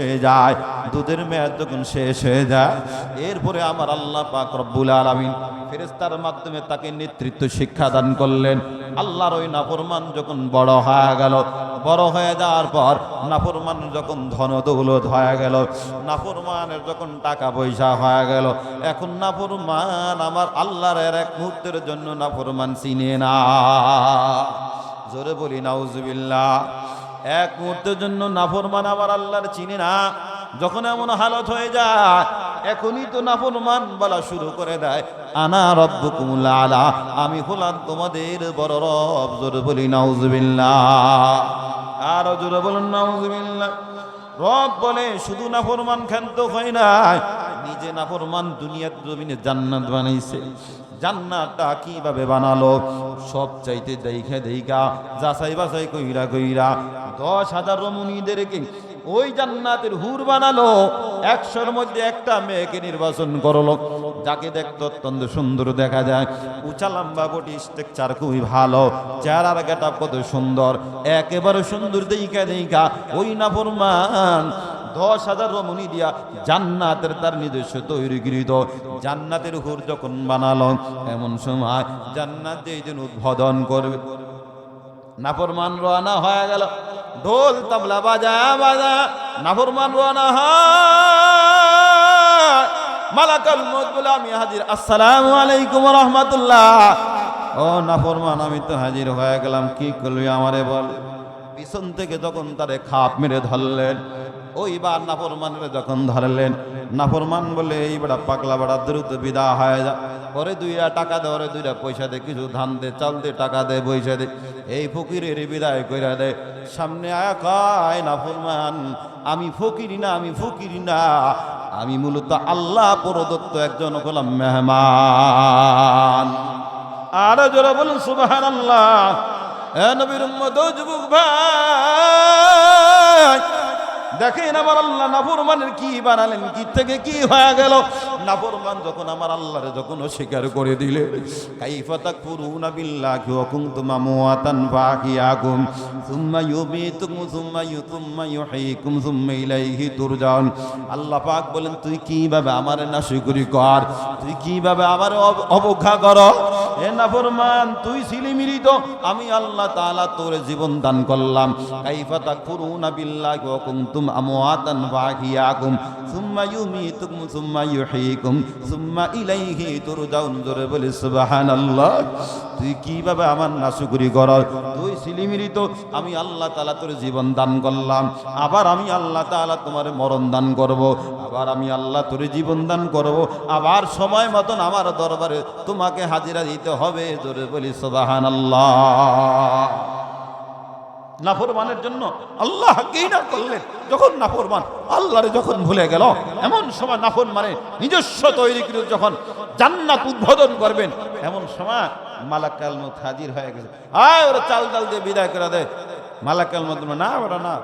হয়ে যায়, এরপরে আমার আল্লাহ পাক রব্বুল আলামিন ফেরেশতার মাধ্যমে তাকে নেতৃত্ব শিক্ষা দান করলেন। আল্লাহর ওই নাফরমান যখন বড় হয়ে গেল, বড় হয়ে যাওয়ার পর নাফরমান যখন ধন দৌলত হয়ে গেল, নাফরমানের যখন টাকা পয়সা হয়ে গেল, এখন নাফরমান আমার আল্লাহর এক মুহূর্তের জন্য নাফরমান চিনে না। জোরে বলি নাউজুবিল্লাহ। এক মুহূর্তের জন্য নাফরমান আমার আল্লাহর চিনে না। যখন এমন হালত হয়ে যায়, এখনই তো নাফরমান বলা শুরু করে দেয়, আনা রব্বুকুমুল আলা, আমি হলাম তোমাদের বড় রব। জোরে বলি নাউজুবিল্লাহ, আর জোরে বলুন নাউজুবিল্লাহ। রব বলে শুধু নাফরমান ক্ষান্ত হয় না, নিজে নাফরমান দুনিয়ার জমিনে জান্নাত বানাইছে। জান্নাতটা কিভাবে বানালো? সব চাইতে দেখা যাচাই বাছাই কইরা 10,000 রমণীদেরকে ওই জান্নাতের হুর বানালো। 100-র মধ্যে একটা মেয়েকে নির্বাচন করলো, যাকে দেখতে অত্যন্ত সুন্দর দেখা যায়, উঁচা লম্বা বডি স্ট্রাকচার খুবই ভালো, চেহারার গেটআপ কত সুন্দর, একেবারে সুন্দর দেখা ওই নাফরমান 10,000 রমণী দিয়া জান্নাতের তার নিজস্ব তৈরিকৃত জান্নাতের হুর যখন বানালো, এমন সময় জান্নাত যেই দিন উদ্বোধন করবে, নাফরমান রওনা হয়ে গেল, ঢোল তবলা বাজা নাফরমান রওনা হয়। মালাকুল মউত বলে, আমি হাজির, আসসালামু আলাইকুম ওয়া রাহমাতুল্লাহ। ও নাফরমান, আমি তো হাজির হয়ে গেলাম, কি করলি আমারে বল। পিছন থেকে যখন তারে খাপ মেরে ধরলেন, ওইবার নাফরমানের যখন ধরলেন, নাফরমান বলে, এই বেড়া পাগলা বেড়া দ্রুত বিদা হয়ে যা, ওরে 2 টাকা দে, ওরে 2 পয়সা দে, কিছু ধান দে, চাল দে, টাকা দে, পয়সা দে। এই ফকিরের বিদায় কইরা দে। সামনে আয়া কয় নাফরমান, আমি ফকিরি না, আমি মূলত আল্লাহ প্রদত্ত একজন হলাম মেহমান। আর জোরে বলুন সুবহানাল্লাহ। এ নবীর উম্মত, ও যুবক ভাই, দেখেন আমার আল্লাহ নাফরমানের কি বানালেন, কি থেকে কি হয়ে গেল। নাফরমান যখন আমার আল্লাহরে যখন অস্বীকার করে দিলে, কাইফা তাকফুরুনা বিল্লাহি ওয়া কুনতুম আমওয়াতান ফাহিয়াকুম সুম্মা ইউমীতুকুম সুম্মা ইউহয়িকুম সুম্মা ইলাইহি তুরজাউন। আল্লাহ পাক বলেন, তুই কিভাবে আমারে নাশকরি কর, তুই কিভাবে আমারে অবজ্ঞা কর। এ নাফরমান, তুই ছিলি মৃত, আমি আল্লাহ তাআলা তোর জীবন দান করলাম। কাইফা তাকফুরুনা বিল্লাহি ওয়া কুনতুম আমওয়াতান ফাহিয়াকুম সুম্মা ইউমীতুকুম সুম্মা ইউহয়িকুম সুম্মা ইলাইহি তুরজাউন। জোরে বলি সুবহানাল্লাহ। তুই কিভাবে আমার নাশকরি কর? তুই ছিলি মৃত, আমি আল্লাহ তাআলা তোর জীবন দান করলাম, আবার আমি আল্লাহ তাআলা তোমার মরণ দান করব, আবার আমি আল্লাহ তোর জীবন দান করব, আবার সময় মতন আমার দরবারে তোমাকে হাজিরা দিতে হবে। জোরে বলি সুবহানাল্লাহ। নাফরমানের জন্য আল্লাহ কি না করলেন। যখন নাফরমান আল্লাহরে যখন ভুলে গেল, এমন সময় নাফরমানের নিজস্ব তৈরিকৃত যখন জান্নাত উদ্বোধন করবেন, এমন সময় মালাকুল মউত হাজির হয়ে গেছে, আয় ওরা চাল ডাল দিয়ে বিদায় করে দে। মালাকুল মউত না, ওরা না,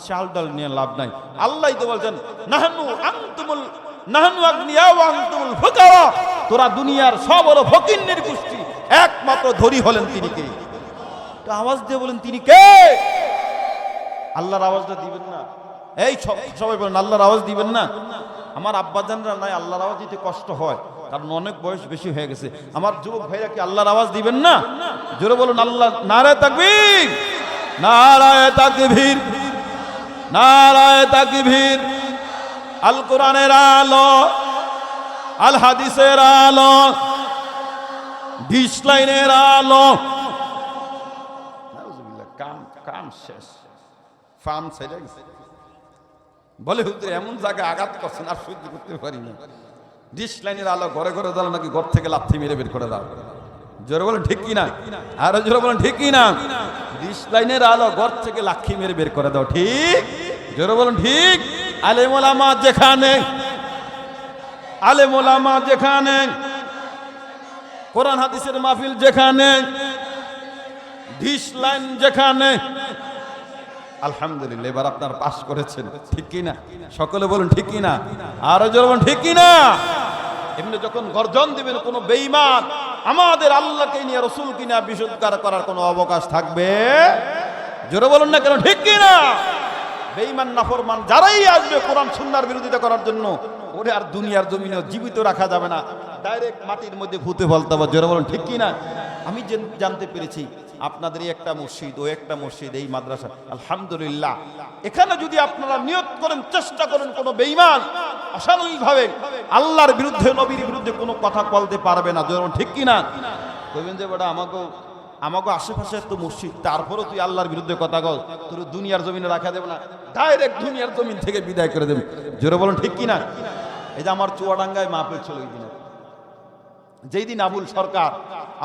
চাল ডাল নিয়ে লাভ নাই। আল্লাহই তো বলছেন নাহনু আগনিয়া ওয়া আনতুমুল ফুকারা, তোরা দুনিয়ার সব হলো ফকিন্নির গোষ্ঠী, একমাত্র ধনী হলেন তিনি কে? তো আওয়াজ দিয়ে বলেন তিনি কে? আল্লাহর আওয়াজটা দিবেন না? এই সবাই বলেন আল্লাহর আওয়াজ দিবেন না? আমার আব্বাজানরা নাই, আল্লাহর আওয়াজ দিতে কষ্ট হয়, কারণ অনেক বয়স বেশি হয়ে গেছে। আমার যুবক ভাইরা কি আল্লাহর আওয়াজ দিবেন না? জোরে বলুন আল্লাহ, নারায়ে তাকবীর, নারায়ে তাকবীর, নারায়ে তাকবীর। আল কোরআনের আলো, আল হাদিসের আলো, ডিশ লাইনের আলো। কাম শেষ, ফার্ম ছেড়ে গেছে। বলে হুজুর এমন জায়গায় আঘাত করছেন আর সহ্য করতে পারি না। ডিশ লাইনের আলো ঘরে ঘরে দাও নাকি ঘর থেকে লাথি মেরে বের করে দাও? জোরে বলেন ঠিক কিনা? আরো জোরে বলেন ঠিক কিনা? ডিশ লাইনের আলো ঘর থেকে লাথি মেরে বের করে দাও, ঠিক? জোরে বলেন ঠিক। আলেম ওলামা যেখানে, আলেম ওলামা যেখানে, কোরআন হাদিসের মাহফিল যেখানে, ডিশ লাইন যেখানে, আলহামদুলিল্লাহ এবার আপনার পাস করেছেন, ঠিক কি না? সকলে বলুন ঠিক কি না? আরো জোরে বলুন ঠিক কি না? এমনি যখন গর্জন দিবেন কোন বেঈমান আমাদের আল্লাহকে নিয়ে রাসূলকে নিয়ে বিশুদ্ধকার করার কোনো অবকাশ থাকবে? জোরে বলুন না কেন, ঠিক কি না? বেঈমান নাফরমান যারাই আসবে কোরআন সুন্নাহর বিরোধিতা করার জন্য, ওরে আর দুনিয়ার জমিনে জীবিত রাখা যাবে না, ডাইরেক্ট মাটির মধ্যে ফুতে ফেলতে হবে। জোরে বলুন ঠিক কি না? আমি জানতে পেরেছি আপনাদের একটা মসজিদ, ও একটা মসজিদ, এই মাদ্রাসা, আলহামদুলিল্লাহ এখানে যদি আপনারা নিয়ত করেন, চেষ্টা করেন, কোনো বেঈমান অশালীনভাবে আল্লাহর বিরুদ্ধে, নবীর বিরুদ্ধে কোনো কথা বলতে পারবে না। যেমন ঠিক কিনা? কইবেন যে বেটা আমাকে আশেপাশে তো মসজিদ, তারপরও তুই আল্লাহর বিরুদ্ধে কথা কও, তোর দুনিয়ার জমিনে রাখা দেব না, ডাইরেক্ট দুনিয়ার জমিন থেকে বিদায় করে দেব। জোরে বলুন ঠিক কিনা? এই যে আমার চুয়াডাঙ্গায় মাহফিল ছিল ওই দিনে, যেই দিন আবুল সরকার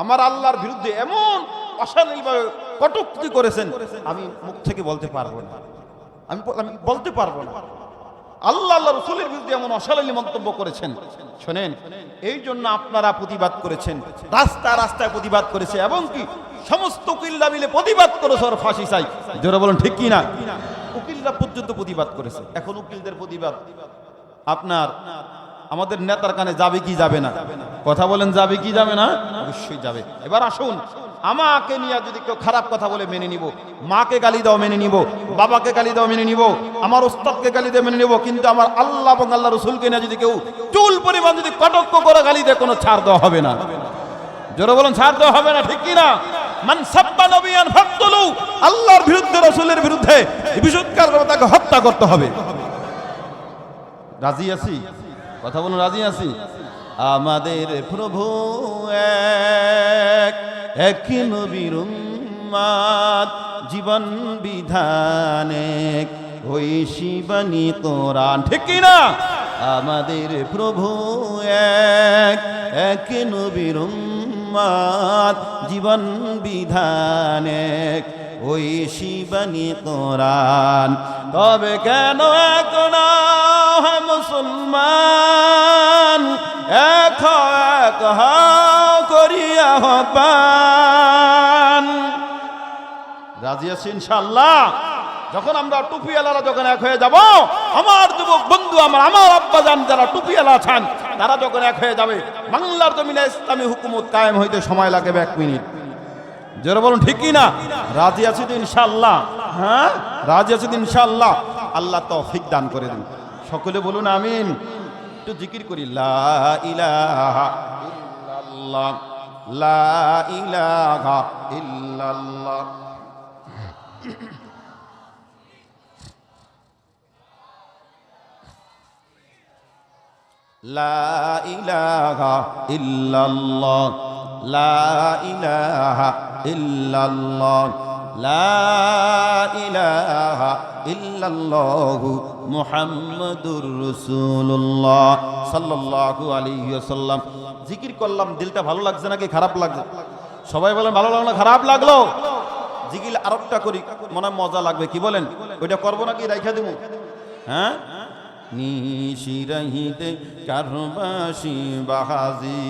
আমার আল্লাহর বিরুদ্ধে এমন অশালীনভাবে কটূক্তি করেছেন, আমি মুখ থেকে বলতে পারবো না, আমি বলতে পারবো না। আল্লাহ রাসূলের বিরুদ্ধে এমন অশালীন মন্তব্য করেছেন। শোনেন, এই জন্য আপনারা প্রতিবাদ করেছেন, রাস্তায় রাস্তায় প্রতিবাদ করেছে, এবং কি সমস্ত উকিলরা মিলে প্রতিবাদ করেছে ওর ফাঁসি চাই। জোরে বলুন ঠিক কি না? উকিলরা পর্যন্ত প্রতিবাদ করেছে। এখন উকিলদের প্রতিবাদ আপনার আমাদের নেতার কানে যাবে কি যাবে না? কথা বলেন, যাবে কি যাবে না? অবশ্যই যাবে। এবার আসুন, আমাকে নিয়ে যদি কেউ খারাপ কথা বলে মেনে নিব, মাকে গালি দাও মেনে নিব, বাবাকে গালি দাও মেনে নিব, আমার ওস্তাদকে গালি দিয়ে মেনে নিব, কিন্তু আমার আল্লাহ এবং আল্লাহ রাসূলকে নিয়ে যদি কেউ চুল পরিমাণ যদি কটাক্ষ করে গালি দেয়, কোনো ছাড় দেওয়া হবে না। জোরে বলুন, ছাড় দেওয়া হবে না, ঠিক কি না? মান সাব্বা নবিয়ান ফাকতুলু, আল্লাহর বিরুদ্ধে রাসূলের বিরুদ্ধে বিশুদ্ধকার করে তাকে হত্যা করতে হবে। রাজি আছি? কথা বলুন, রাজি আছি? আমাদের প্রভু এক নবীর উম্মত, জীবন বিধানে ওই শিবানী কোরআন, ঠিক কি না? আমাদের প্রভু এক নবীর উম্মত, জীবন বিধানে ওই শিবানী কোরআন। তবে কেন এখন মুসলমান এক করিয়া হবান? রাজি আছি ইনশাআল্লাহ? যখন আমরা টুপিওয়ালারা যখন এক হয়ে যাব, আমার যুবক বন্ধু, আমার আব্বাজান যারা টুপিওয়ালা আছেন, তারা যখন এক হয়ে যাবে, বাংলার জমিনে ইসলামী হুকুমত কায়েম হইতে সময় লাগবে 1 মিনিট। জোরে বলুন ঠিক কি না? রাজি আছি তো ইনশাআল্লাহ? হ্যাঁ, রাজি আছি তো ইনশাআল্লাহ? আল্লাহ তৌফিক দান করে দিন। সকলে বলুন আমিন। একটু জিকির করি, লা ইলাহা ইল্লাল্লাহ, লা ইলাহা ইল্লাল্লাহ। লা ইলাহা ইল্লাল্লাহ, লা ইলাহা ইল্লাল্লাহ, লা ইলাহা ইল্লাল্লাহু মুহাম্মাদুর রাসূলুল্লাহ সাল্লাল্লাহু আলাইহি ওয়াসাল্লাম। জিকির করলাম, দিলটা ভালো লাগছে নাকি খারাপ লাগছে? সবাই বলেন ভালো লাগলো না খারাপ লাগলো? জিকির আরেকটা করি, মনে হয় মজা লাগবে, কি বলেন? ওইটা করবো নাকি রাইখা দেবো? হ্যাঁ, নিশিরাহিতে কারবাসি বাহাজি,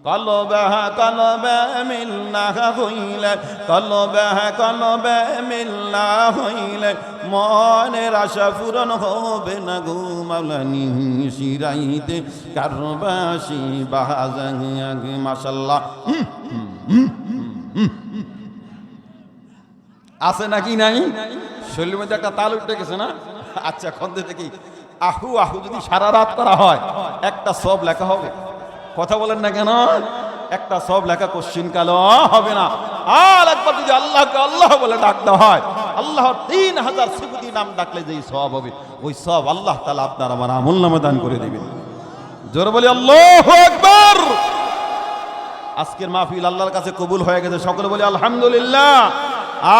কলবে মিল না হইলে, কলবে মিল না হইলে মনের আশা পূরণ হবে না গো মাওলা নিশিরাইতে কারবাসি বাহাজাগে। মাশাআল্লাহ আছে নাকি নাই? শরীরের মধ্যে একটা তাল উঠে গেছে না? আচ্ছা খন্দে দেখি আহু আহু যদি সারা রাত করা হয় একটা সব লেখা হবে? কথা বলেন না কেন? একটা সব লেখা কোশ্চিন কালো হবে না। আর একবার যদি আল্লাহকে আল্লাহ বলে ডাকতে হয়, আল্লাহর 3000 সিফতি নাম ডাকলে যেই সব হবে, ওই সব আল্লাহ তাআলা আপনার আমার আমলনামে দান করে দিবেন। জোরে বলি আল্লাহু আকবার। আজকের মাহফিল আল্লাহর কাছে কবুল হয়ে গেছে, সকলে বলি আলহামদুলিল্লাহ।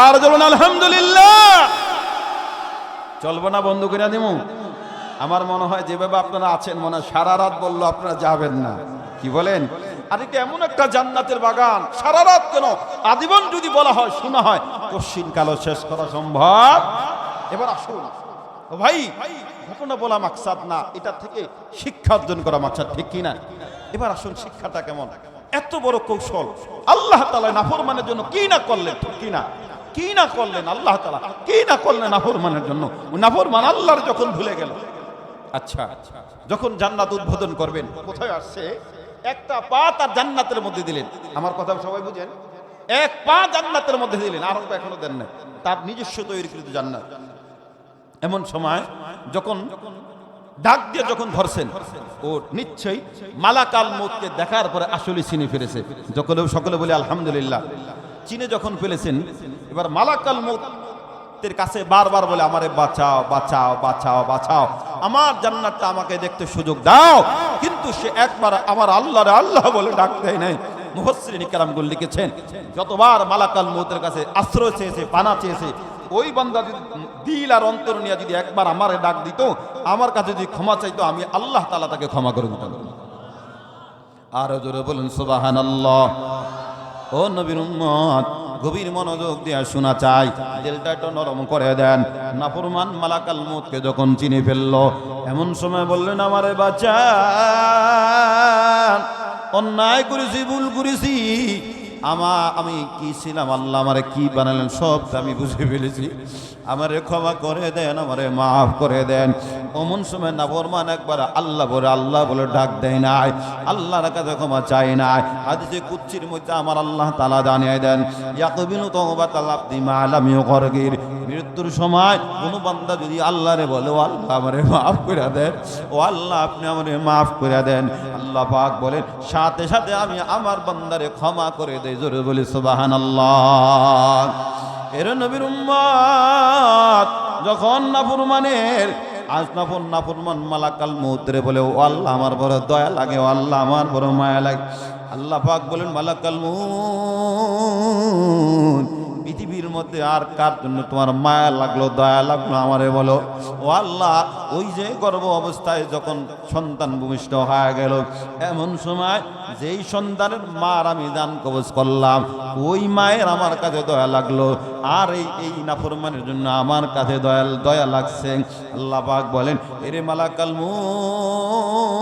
আর বলুন আলহামদুলিল্লাহ। চলবো না বন্ধ করে দিমু? আমার মনে হয় যেভাবে আপনারা আছেন, মনে হয় সারা রাত বললো আপনারা যাবেন না। কি বলেন? আর এটা এমন একটা জান্নাতের বাগান, সারা রাত কেন আজীবন যদি বলা হয়, শোনা হয়, কোশ্চিন কালো শেষ করা সম্ভব। এবার আসুন ও ভাই, ঘটনা বলা মাকসাদ না, এটা থেকে শিক্ষা অর্জন করা মাকসাদ, ঠিক কিনা? এবার আসুন শিক্ষাটা কেমন। এত বড় কৌশল আল্লাহ তাআলা নাফরমানের জন্য কি না করলেন, ঠিক কিনা? কি না করলেন আল্লাহ তাআলা, কি না করলেন নাফরমানের জন্য। নাফরমান আল্লাহর যখন ভুলে গেল, আচ্ছা যখন জান্নাত উদ্বোধন করবেন, কোথায় আসছে? একটা পা তার জান্নাতের মধ্যে দিলেন। আমার কথা সবাই বুঝেন? এক পা জান্নাতের মধ্যে দিলেন, আর এখনো দেন না, তার নিজস্ব তৈরিকৃত জান্নাত। এমন সময় যখন ডাক দিয়ে যখন ধরছেন, ও নিশ্চয়ই মালাকাল মউতকে দেখার পরে আসলে চিনে ফেলেছে। যখন সকলে বলে আলহামদুলিল্লাহ, চিনে যখন ফেলেছেন, এবার মালাকাল মউতের কাছে বারবার বলে আমারে বাঁচাও বাঁচাও বাঁচাও বাঁচাও, আমার জান্নাতটা আমাকে দেখতে সুযোগ দাও। কিন্তু সে একবার আমার আল্লাহরে আল্লাহ বলে ডাক দেয় নাই। মুফাসসিরিন কিরামগণ লিখেছেন, যতবার মালাকাল মউতের কাছে আশ্রয় চেয়েছে, পানা চেয়েছে, ওই বান্দা যদি দিল আর অন্তর নিয়ে যদি একবার আমারে ডাক দিত, আমার কাছে যদি ক্ষমা চাইতো, আমি আল্লাহ তাআলা তাকে ক্ষমা করে দিতাম। আর জোরে বলেন সুবহানাল্লাহ। ও নবীর উম্মত, গভীর মনোযোগ দিয়ে শোনা চাই, দিলটা একটু নরম করে দেন। নাফরমান মালাকাল মউতকে যখন চিনে ফেললো, এমন সময় বললেন আমারে বাঁচান, অন্যায় করেছি, ভুল করেছি, আমি কি ছিলাম, আল্লাহ আমারে কি বানালেন সব আমি বুঝে ফেলেছি, আমারে ক্ষমা করে দেন, আমারে মাফ করে দেন। অমন সময় নাফরমান একবার আল্লাহ বলে ডাক দেয় নাই, আল্লাহর কাছে ক্ষমা চায় নাই। হাদিসে কুদসির মধ্যে আমার আল্লাহ তাআলা জানিয়ে দেন, ইয়াকবিলু তাওবাতাল আবদি মা লাম ইউগরগির। মৃত্যুর সময় কোন বান্দা যদি আল্লাহরে বলে, ও আল্লাহ আমারে মাফ করে দেন, ও আল্লাহ আপনি আমারে মাফ করে দেন, আল্লাহ পাক বলেন সাথে সাথে আমি আমার বান্দারে ক্ষমা করে দেই। জোরে বলি সুবহানাল্লাহ। এর নবীর উম্মত যখন নাফরমানের নাফরমান মালাকাল মউতরে বলে, ও আল্লাহ আমার বড় দয়া লাগে, ও আল্লাহ আমার বড় মায়া লাগে, আল্লাহ পাক বলেন মালাকাল মউত, পৃথিবীর মধ্যে আর কার জন্য তোমার মায়া লাগলো, দয়া লাগলো, আমারে বলো। ও আল্লাহ, ওই যে গর্ভ অবস্থায় যখন সন্তান ভূমিষ্ঠ হয়ে গেল, এমন সময় যেই সন্তানের মার আমি দান কবজ করলাম, ওই মায়ের আমার কাছে দয়া লাগলো, আর এই নাফরমানের জন্য আমার কাছে দয়া লাগছে। আল্লাহ পাক বলেন, এরে মালাকাল মউত,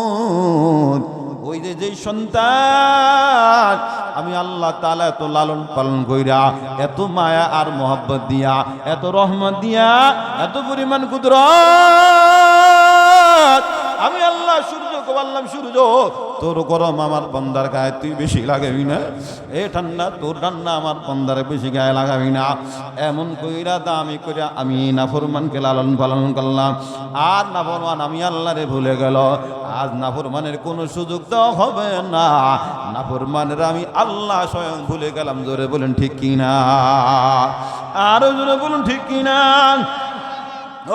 ওই যে যেই সন্তান আমি আল্লাহ তাআলা এত লালন পালন কইরা, এত মায়া আর মোহাব্বত দিয়া, এত রহমত দিয়া, এত পরিমাণ কুদরত আমি আল্লাহ সূর্যকে বললাম, সূর্য তোর গরম আমার বান্দার গায়ে তুই বেশি লাগাবি না, এ ঠান্ডা তোর ঠান্ডা আমার বান্দার বেশি গায়ে লাগাবি না। এমন কইরা দামি কইরা আমি নাফরমানকে লালন পালন করলাম, আর নাফরমান আমি আল্লাহরে ভুলে গেল। আজ নাফরমানের কোনো সুযোগ দেওয়া হবে না, নাফরমানের আমি আল্লাহ স্বয়ং ভুলে গেলাম। জোরে বলেন ঠিক কিনা? আরো জোরে বলুন ঠিক কিনা?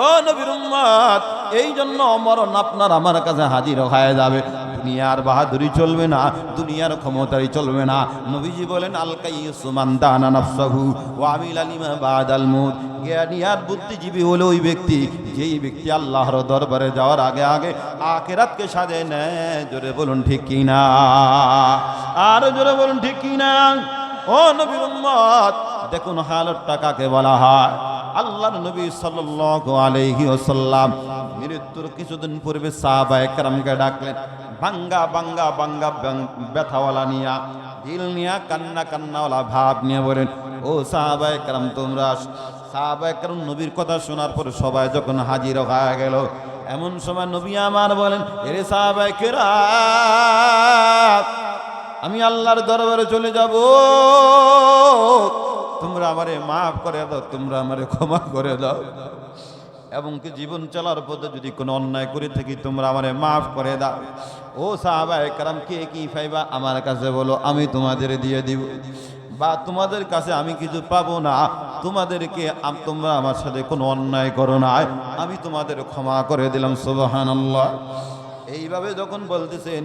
ও নবীর উম্মত, এই জন্য মরণ আপনার আমার কাছে হাজির হয়ে যাবে। দুনিয়ার বাহাদুরি চলবে না, দুনিয়ার ক্ষমতাই চলবে না। নবীজি বলেন, আল কাইয়্যিসু মান দানা নাফসাহু ওয়া আমিলা লিমা বাদাল মউত। জ্ঞানী আর বুদ্ধিজীবী হলো ওই ব্যক্তি, যেই ব্যক্তি আল্লাহর দরবারে যাওয়ার আগে আগে আখিরাতকে সাজিয়ে নেয়। জোরে বলুন ঠিক কিনা? আর জোরে বলুন ঠিক কিনা? ও নবীর উম্মত, দেখুন হালতটা কাকে বলা হয়। আল্লাহর নবী সাল্লাল্লাহু আলাইহি ওয়াসাল্লাম মৃত্যুর কিছুদিন পূর্বে সাহাবায়ে কেরামকে ডাকলেন। ভাঙ্গা ভাঙ্গা ভাঙ্গা ব্যথাওয়ালা নিয়া, দিল নিয়া, কান্না কান্নাওয়ালা ভাব নিয়ে বলেন, ও সাহাবায়ে কেরাম তোমরা। সাহাবায়ে কেরাম নবীর কথা শোনার পর সবাই যখন হাজির হয়ে গেল, এমন সময় নবী আমার বলেন, এরে সাহাবায়ে কেরাম, আমি আল্লাহর দরবারে চলে যাব, তোমরা আমারে মাফ করে দাও, তোমরা আমারে ক্ষমা করে দাও, এবং কি জীবন চলার পথে যদি কোনো অন্যায় করে থাকি তোমরা আমারে মাফ করে দাও। ও সাহাবায়ে কেরাম, কে কি পাইবা আমার কাছে বলো, আমি তোমাদের দিয়ে দিব, বা তোমাদের কাছে আমি কিছু পাবো না, তোমাদেরকে তোমরা আমার সাথে কোনো অন্যায় করো না, আমি তোমাদের ক্ষমা করে দিলাম। সুবহানাল্লাহ। এইভাবে যখন বলতেছেন,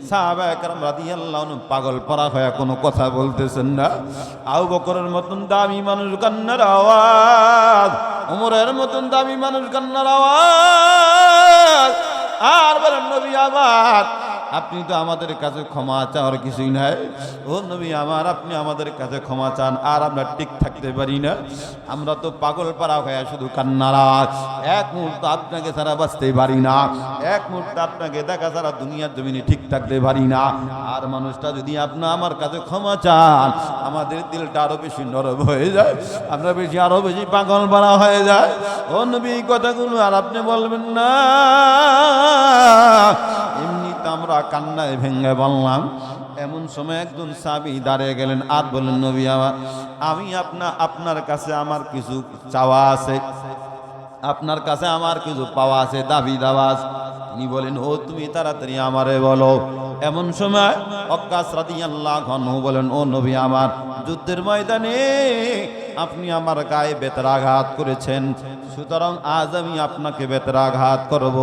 সাহাবায়ে কেরাম রাদিয়াল্লাহু আনহু পাগল পারা হয়ে কোনো কথা বলতেছেন না। আবু বকরের মতন দামি মানুষ কান্নার আওয়াজ, ওমরের মতন দামি মানুষ কান্নার আওয়াজ, আর বলেন, নবী আমার আপনি তো আমাদের কাছে ক্ষমা চাওয়ার কিছুই নাই। ও নবী আমার, আপনি আমাদের কাছে ক্ষমা চান, আর আমরা ঠিক থাকতে পারি না, আমরা তো পাগল পাড়া হয়ে শুধু কান্নার আওয়াজ। এক মুহূর্ত আপনাকে ছাড়া বাঁচতে পারি না, এক মুহূর্ত আপনাকে দেখা ছাড়া দুনিয়ার জমিনে ঠিক থাকতে পারি না। আর মানুষটা যদি আপনি আমার কাছে ক্ষমা চান, আমাদের দিলটা আরো বেশি নরম হয়ে যায়, আমরা আরো বেশি পাগল পাড়া হয়ে যায়। ও নবী, এই কথাগুলো আর আপনি বলবেন না। এমনিতে আমরা কান্নায় ভেঙে বললাম। এমন সময় একজন সাহাবী দাঁড়িয়ে গেলেন, আর বললেন, নবী আমার, আমি আপনার কাছে আমার কিছু চাওয়া আছে, আপনার কাছে আমার কিছু পাওয়া আছে, দাবি দাওয়া আছে। তিনি বলেন, ও তুমি তাড়াতাড়ি আমারে বলো। এমন সময় ওয়াক্কাস রাদিয়াল্লাহু আনহু বলেন, ও নবী আমার, যুদ্ধের ময়দানে আপনি আমার গায়ে বেতরাঘাত করেছেন, সুতরাং আজ আমি আপনাকে বেতরাঘাত করব,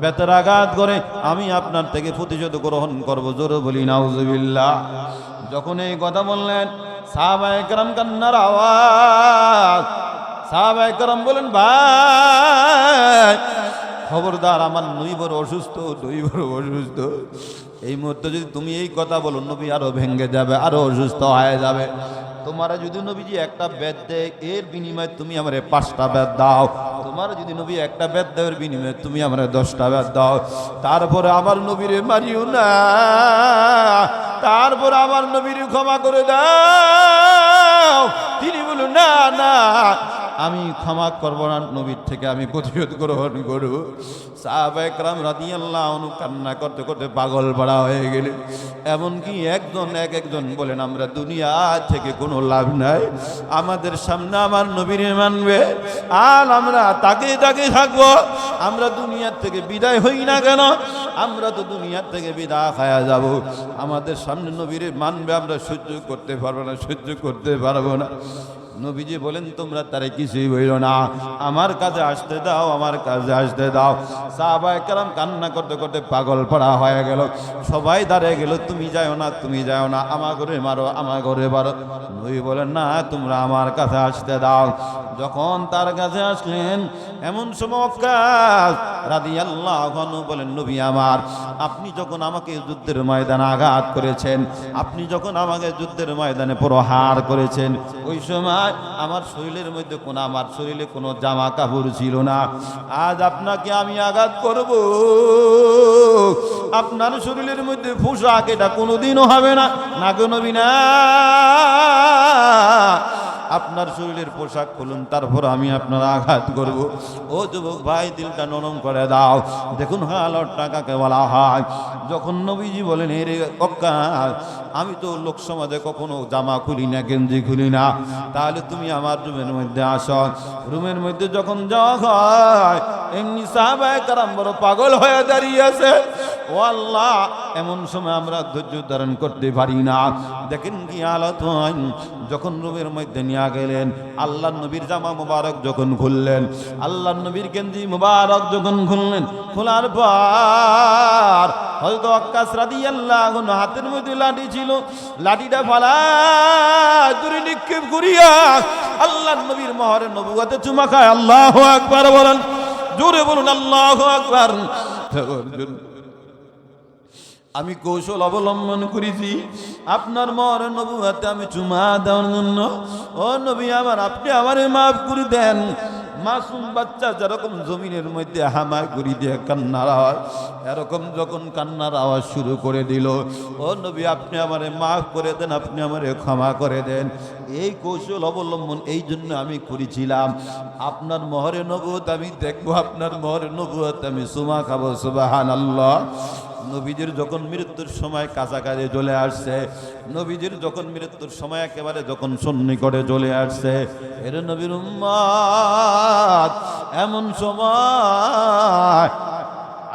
বেতরাঘাত করে আমি আপনার থেকে প্রতিশোধ গ্রহণ করব। জোরে বলি নাউজুবিল্লাহ। যখন এই কথা বললেন, সাহাবায়ে কেরাম কান্নার আওয়াজ। সাহাবায়ে কেরাম বলেন, ভাই খবরদার, আমার নবী বড় অসুস্থ, নবী বড় অসুস্থ, এই মুহূর্তে যদি তুমি এই কথা বলো, নবী আরো ভেঙে যাবে, আরো অসুস্থ হয়ে যাবে। তোমার যদি নবীজি একটা বেদ দেয়, এর বিনিময়ে তুমি আমারে 5টা বেদ দাও। তোমার যদি নবী একটা বেদ দেওয়ার বিনিময়ে তুমি আমারে 10টা বেদ দাও। তারপরে আমার নবীরে মারিও না, তারপর আমার নবীরে ক্ষমা করে দাও। তিনি বলল, না না, আমি ক্ষমা করব না, নবীর থেকে আমি প্রতিশোধ গ্রহণ করব। সাহাবায়ে কেরাম রাদিয়াল্লাহু আনহু কান্না করতে করতে পাগল পাড়া হয়ে গেলেন। এমনকি একজন বলেন, আমরা দুনিয়া থেকে কোনো লাভ নাই, আমাদের সামনে আমার নবীরে মানবে আর আমরা তাকে থাকবো, আমরা দুনিয়ার থেকে বিদায় হই না কেন, আমরা তো দুনিয়ার থেকে বিদায় খায়া যাব, আমাদের সামনে নবীরে মানবে, আমরা সহ্য করতে পারবো না, সহ্য করতে পারবো না। নবীজি বলেন, তোমরা তারে কিছুই বইল না, আমার কাছে আসতে দাও, আমার কাছে আসতে দাও। সাহাবায়ে কেরাম কান্না করতে করতে পাগল পাড়া হয়ে গেল। সবাই দাঁড়িয়ে গেল, তুমি যাও না, তুমি যাও না, আমার ঘরে মারো, আমার ঘরে মারো। নবী বলেন, না, তোমরা আমার কাছে আসতে দাও। যখন তার কাছে আসলেন, এমন সময় ওয়াক্কাস রাদিয়াল্লাহু আনহু বলেন, নবী আমার, আপনি যখন আমাকে যুদ্ধের ময়দানে আঘাত করেছেন, আপনি যখন আমাকে যুদ্ধের ময়দানে প্রহার করেছেন, ওই সময় আমার শরীরের মধ্যে আমার শরীরে কোনো জামা কাপড় ছিল না। আজ আপনাকে আমি আঘাত করব, আপনার শরীরের মধ্যে পোশাক, এটা কোনোদিনও হবে না, না গো নবী না, আপনার শরীরের পোশাক খুলুন, তারপর আমি আপনার আঘাত করব। ও যুবক ভাই, দিলটা নরম করে দাও। দেখুন হালত টাকাকে বলা হয়। যখন নবীজি বলেন, রে ওয়াক্কাস, আমি তো লোক সমাজে কখনো জামা খুলি না, গেঞ্জি খুলি না, তাহলে তুমি আমার রুমের মধ্যে আসো। রুমের মধ্যে যখন যাওয়া হয়, এমনি সাহাবায়ে কেরাম বড় পাগল হয়ে দাঁড়িয়ে আছে। ও আল্লাহ, এমন সময় আমরা ধৈর্য ধারণ করতে পারি না। দেখেন কি হালত হয়। যখন রুমের মধ্যে নিয়ে গেলেন, আল্লাহর নবীর জামা মুবারক যখন খুললেন, আল্লাহর নবীর গেঞ্জি মুবারক যখন খুললেন, খোলার পর হযরত ওয়াক্কাস রাদিয়াল্লাহু আনহু হাতের মধ্যে লাঠি ছিল, লাঠিটা ফালায় দূরে নিক্ষেপ করিয়া আল্লাহর নবীর মোহরে নবুয়তে চুমা খায়। আল্লাহু আকবার বলেন, জোরে বলুন আল্লাহু আকবার। আমি কৌশল অবলম্বন করেছি আপনার মর নবুয়াতে আমি চুমা দেওয়ার জন্য। ও নবী আমার, আপনি আমারে মাফ করে দেন। মাসুম বাচ্চা যেরকম জমিনের মধ্যে হামা করে দিয়ে কান্নার আওয়াজ, এরকম যখন কান্নার আওয়াজ শুরু করে দিল, ও নবী আপনি আমারে মাফ করে দেন, আপনি আমারে ক্ষমা করে দেন। এই কৌশল অবলম্বন এই জন্য আমি করেছিলাম, আপনার মহরে নবুয়ত আমি দেখবো, আপনার মহরে নবুয়ত আমি চুমা খাবো। সুবহানাল্লাহ। নবীজির যখন মৃত্যুর সময় কাছাকাছি চলে আসছে, নবীজির যখন মৃত্যুর সময় একেবারে যখন সন্নিকটে চলে আসছে, এর নবীর উম্মত এমন সময়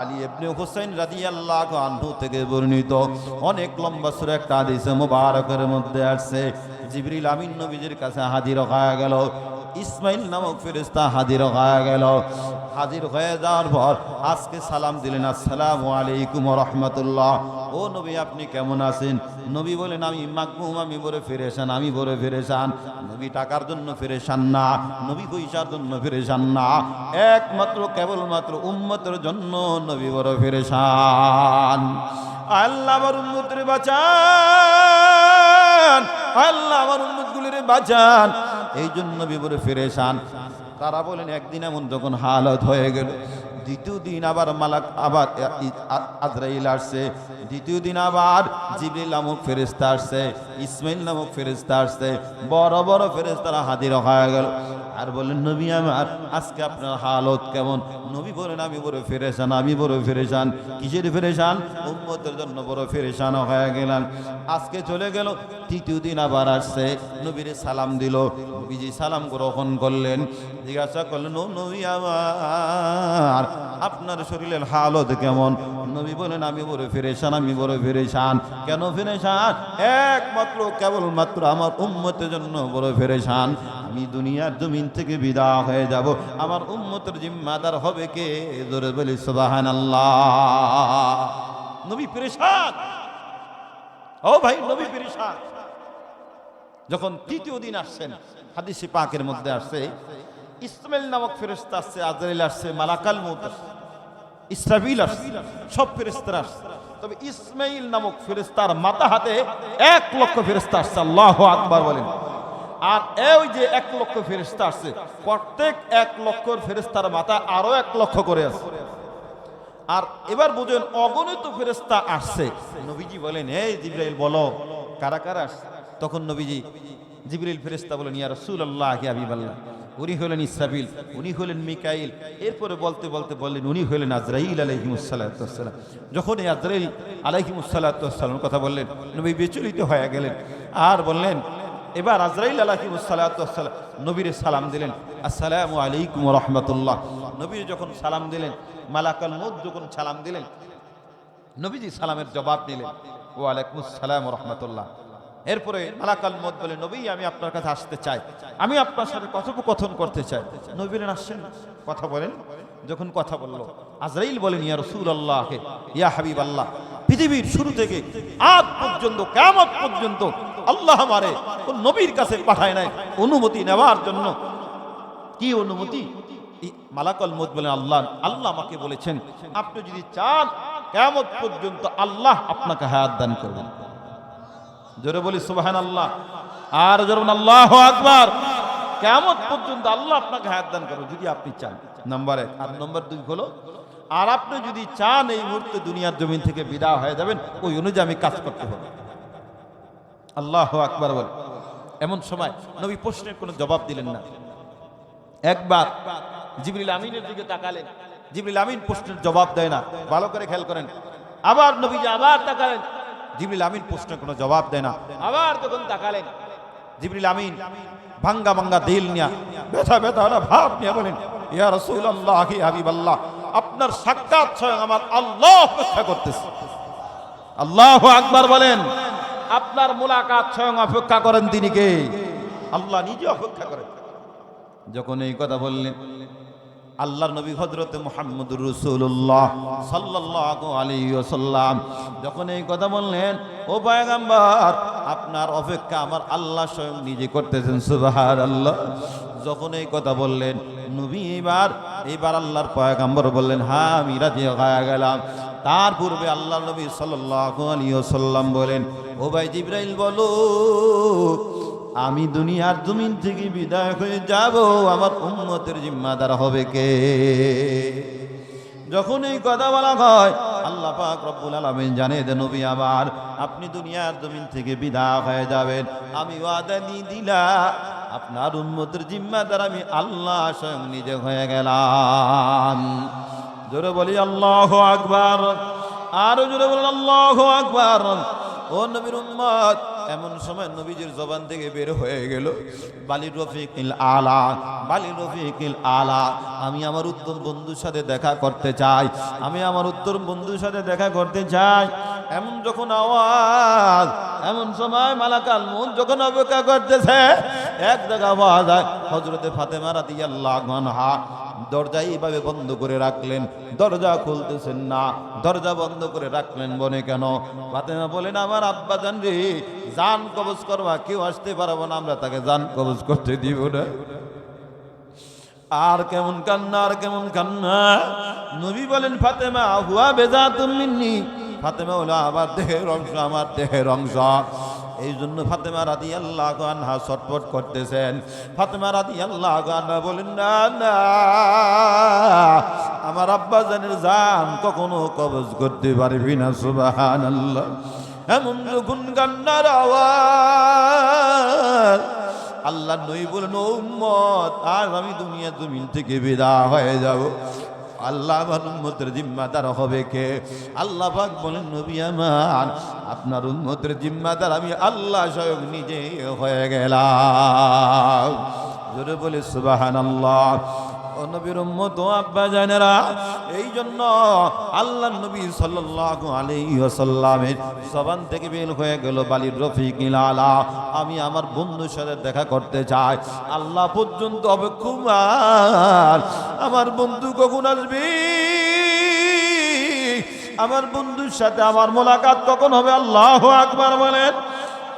আলী ইবনে হুসাইন রাদিয়াল্লাহু আনহু থেকে বর্ণিত অনেক লম্বা সূরা একটা হাদিসে মুবারকের মধ্যে আসছে, জিবরিল আমিন নবীজির কাছে হাজির হয়ে গেল। ইসমাইল নামক ফেরেশতা হাজির হয়ে গেল। হাজির হয়ে যাওয়ার পর আজকে সালাম দিলেন, আসসালামু আলাইকুম ওয়া রাহমাতুল্লাহ। ও নবী আপনি কেমন আছেন? নবী বলেন আমি মাগমুম, আমি বড় ফেরেশান, আমি বড় ফেরেশান। নবী টাকার জন্য ফেরেশান না, নবী পয়সার জন্য ফেরেশান না, একমাত্র কেবলমাত্র উম্মতের জন্য নবী বড় ফেরেশান। আল্লাহ আমার উম্মতরে বাঁচান, আল্লাহ আমার উম্মতগুলিরে বাঁচান, এই জন্য নবী বড় ফেরেশান। তারা বলেন একদিন এমন যখন হালত হয়ে গেল, দ্বিতীয় দিন আবার মালাক আবার আজরাইল আসছে, দ্বিতীয় দিন আবার জিবরিল নামক ফেরেশতা আসছে, ইসমাইল নামক ফেরেশতা আসছে, বড় বড় ফেরেশতারা হাজির হয়ে গেল। আর বলেন নবী আমার আজকে আপনার হালত কেমন? নবী বলেন আমি বড় ফেরেশান, আমি বড় ফেরেশান। কিসের ফেরেশান? উম্মতের জন্য বড় ফেরেশান হয়ে গেলাম। আজকে চলে গেল, তৃতীয় দিন আবার আসছে, নবীরে সালাম দিল, নবীজি সালাম গ্রহণ করলেন, জিজ্ঞাসা করলেন ও নবী আমার আপনার শরীরের হালত কেমন? নবী বলেন আমি বড় ফেরেশান, আমি বড় ফেরেশান। কেন ফেরেশান? একমাত্র কেবলমাত্র আমার উম্মতের জন্য বড় ফেরেশান। আমি দুনিয়ার জমিন থেকে বিদায় হয়ে যাব, আমার উম্মতের জিম্মাদার হবে কে? জোরে বলি সুবহানাল্লাহ। নবী পেরেশান, ও ভাই নবী পেরেশান। যখন তৃতীয় দিন আসছেন, হাদিসে পাকের মধ্যে আসছে ইসমাইল নামক ফেরেশতা আসছে, আজরাইল আসছে, মালাকাল মউত আসছে, ইসরাফিল আসছে, সব ফেরেশতারা আসছে। তবে ইসমাইল নামক ফেরেশতার মাথা হাতে 1 লক্ষ ফেরেশতা আসছে। আল্লাহু আকবার বলেন। আর ওই যে 1 লক্ষ ফেরেশতা আসছে, প্রত্যেক 1 লক্ষর ফেরেশতার মাথা আরো 1 লক্ষ করে আছে। আর এবার বুঝেন অগণিত ফেরেশতা আসছে। নবীজি বলেন এই জিবরাইল বলো কারা কারা আসছে? তখন নবীজি জিবরিল ফেরেশতা বলেন ইয়া রাসূলুল্লাহ ইয়া হাবিবাল্লাহ, উনি হলেন ইসরাফিল, উনি হলেন মিকাইল। এরপরে বলতে বলতে বললেন উনি হলেন আজরাইল আলাইহিস সালাতু ওয়াস সালাম। যখন এই আজরাইল আলাইহিস সালাতু ওয়াস সালামের কথা বললেন, নবী বিচলিত হয়ে গেলেন। আর বললেন এবার আজরাইল আলাইহিস সালাতু ওয়াস সালাম নবীরে সালাম দিলেন, আসসালামু আলাইকুম ওয়া রাহমাতুল্লাহ। নবী যখন সালাম দিলেন, মালাকাল মউত যখন সালাম দিলেন, নবীজি সালামের জবাব দিলেন ওয়া আলাইকুমুস সালাম ওয়া রাহমাতুল্লাহ। এরপরে মালাকাল মউত বলে নবী আমি আপনার কাছে আসতে চাই, আমি আপনার সাথে কথোপকথন করতে চাই। নবী বলেন আসেন, কথা বলেন। যখন কথা বলল, আজরাইল বলেন ইয়া রাসূলুল্লাহ ইয়া হাবিবাল্লাহ, পৃথিবীর শুরু থেকে আজ পর্যন্ত কিয়ামত পর্যন্ত আল্লাহ আমারে কোন নবীর কাছে পাঠায় নাই অনুমতি নেওয়ার জন্য। কি অনুমতি? মালাকাল মউত বলেন আল্লাহ আমাকে বলেছেন আপনি যদি চান কিয়ামত পর্যন্ত আল্লাহ আপনাকে হায়াত দান করবেন। জোরে বলি সুবহানাল্লাহ, আর জোরে বলেন আল্লাহু আকবার। কিয়ামত পর্যন্ত আল্লাহ আপনাকে হায়াত দান করবে যদি আপনি চান, নাম্বার 1। আর নাম্বার 2 হলো আর আপনি যদি চান এই মুহূর্তে দুনিয়ার জমিন থেকে বিদায় হয়ে যাবেন, ওই অনুযায়ী আমি কাজ করতে হবে। আল্লাহু আকবার বলে। এমন সময় নবী প্রশ্নের কোনো জবাব দিলেন না। একবার জিবরিল আমিনের দিকে তাকালেন, জিবরিল আমিন প্রশ্নের জবাব দেয় না, ভালো করে খেয়াল করেন। আবার নবীজি আবার তাকালেন, জিবরিল আমিন প্রশ্নের কোনো জবাব দেয় না। আবার যখন তাকালেন, জিবরিল আমিন ভাঙ্গা ভাঙ্গা দিল নিয়া ব্যথা ব্যথা ভাব নিয়ে বলেন ইয়া রাসূলুল্লাহ ইয়া হাবিবাল্লাহ, আপনার সাক্ষাৎ স্বয়ং আমার আল্লাহ অপেক্ষা করতেছে। আল্লাহু আকবার বলেন। আপনার মুলাকাত স্বয়ং অপেক্ষা করেন তিনি কে? আল্লাহ নিজে অপেক্ষা করেন। যখন এই কথা বললেন, আল্লাহর নবী হযরতে মুহাম্মদুর রাসূলুল্লাহ সাল্লাল্লাহু আলাইহি ওয়াসাল্লাম যখন এই কথা বললেন, ও পয়গম্বর আপনার অপেক্ষা আমার আল্লাহ স্বয়ং নিজে করতেছেন। সুবহানাল্লাহ। যখন এই কথা বললেন নবী, এইবার আল্লাহর পয়গম্বর বললেন হ্যাঁ আমি রাজি হয়ে গেলাম। তার পূর্বে আল্লাহ নবী সাল্লাল্লাহু আলাইহি ওয়াসাল্লাম বলেন, ও ভাই জিবরাইল বলো, আমি দুনিয়ার জমিন থেকে বিদায় হয়ে যাব, আমার উম্মতের জিম্মাদার হবে কে? যখন এই কথা বলা হয়, আল্লাহ পাক রব্বুল আলামিন জানিয়ে দেন, নবী আমার, আপনি দুনিয়ার জমিন থেকে বিদায় হয়ে যাবেন, আমি ওয়াদা দিয়ে দিলাম আপনার উম্মতের জিম্মাদার আমি আল্লাহ স্বয়ং নিজে হয়ে গেলাম। জোরে বলি আল্লাহু আকবার, আরো জোরে বলেন আল্লাহু আকবার। ও নবীর উম্মত, এমন সময় নবীজির জবান থেকে বের হয়ে গেল, বালি রফিকিল আলা, বালি রফিকিল আলা, আমি আমার উত্তম বন্ধুর সাথে দেখা করতে চাই, আমি আমার উত্তম বন্ধুর সাথে দেখা করতে চাই। এমন যখন আওয়াজ, এমন সময় মালাকাল মউত যখন অপেক্ষা করতেছে, এক জায়গা পাওয়া যায় হযরতে ফাতেমা রাদিয়াল্লাহু আনহা দরজা এইভাবে বন্ধ করে রাখলেন, দরজা খুলতেছেন না, দরজা বন্ধ করে রাখলেন বলে কেন? ফাতেমা বলেন, আমার আব্বা জান রে, জান কবজ করবা, কেউ আসতে পারবো না, আমরা তাকে জান কবজ করতে দিব না। আর কেমন কান্না, আর কেমন কান্না। নবী বলেন, ফাতেমা হুয়া বেজাতুম মিন্নি, ফাতেমা হলো আমার দেহের অংশ, আমার দেহের অংশ। এই জন্য ফাতেমা রাদিয়াল্লাহু আনহা ছটফট করতেছেন। ফাতেমা রাদিয়াল্লাহু আনহা বলেন, না না, আমার আব্বা জানের জান কখনো কবজ করতে পারবি না। সুবহানাল্লাহ। এমন যখন কান্নার আওয়াজ, আল্লাহ নবী বলেন, ও উম্মত, আজ আমি দুনিয়া জমিন থেকে বিদায় হয়ে যাব, আল্লাহ আমার উম্মতের জিম্মাদার হবে কে? আল্লাহ পাক বলেন, নবী আমার, আপনার উম্মতের জিম্মাদার আমি আল্লাহ স্বয়ং নিজে হয়ে গেলাম। জোরে বলে সুবহানাল্লাহ। ও নবীর উম্মত, ও আব্বা জানেরা, এই জন্য আল্লাহ নবী সাল্লাল্লাহু আলাইহি ওয়াসাল্লামের জবান থেকে বের হয়ে গেল, বালির রফিকিল আলা, আমি আমার বন্ধুর সাথে দেখা করতে চাই। আল্লাহ পর্যন্ত অপেক্ষমান, আমার বন্ধু কখন আসবে, আমার বন্ধুর সাথে আমার মোলাকাত কখন হবে? আল্লাহু আকবার বলেন।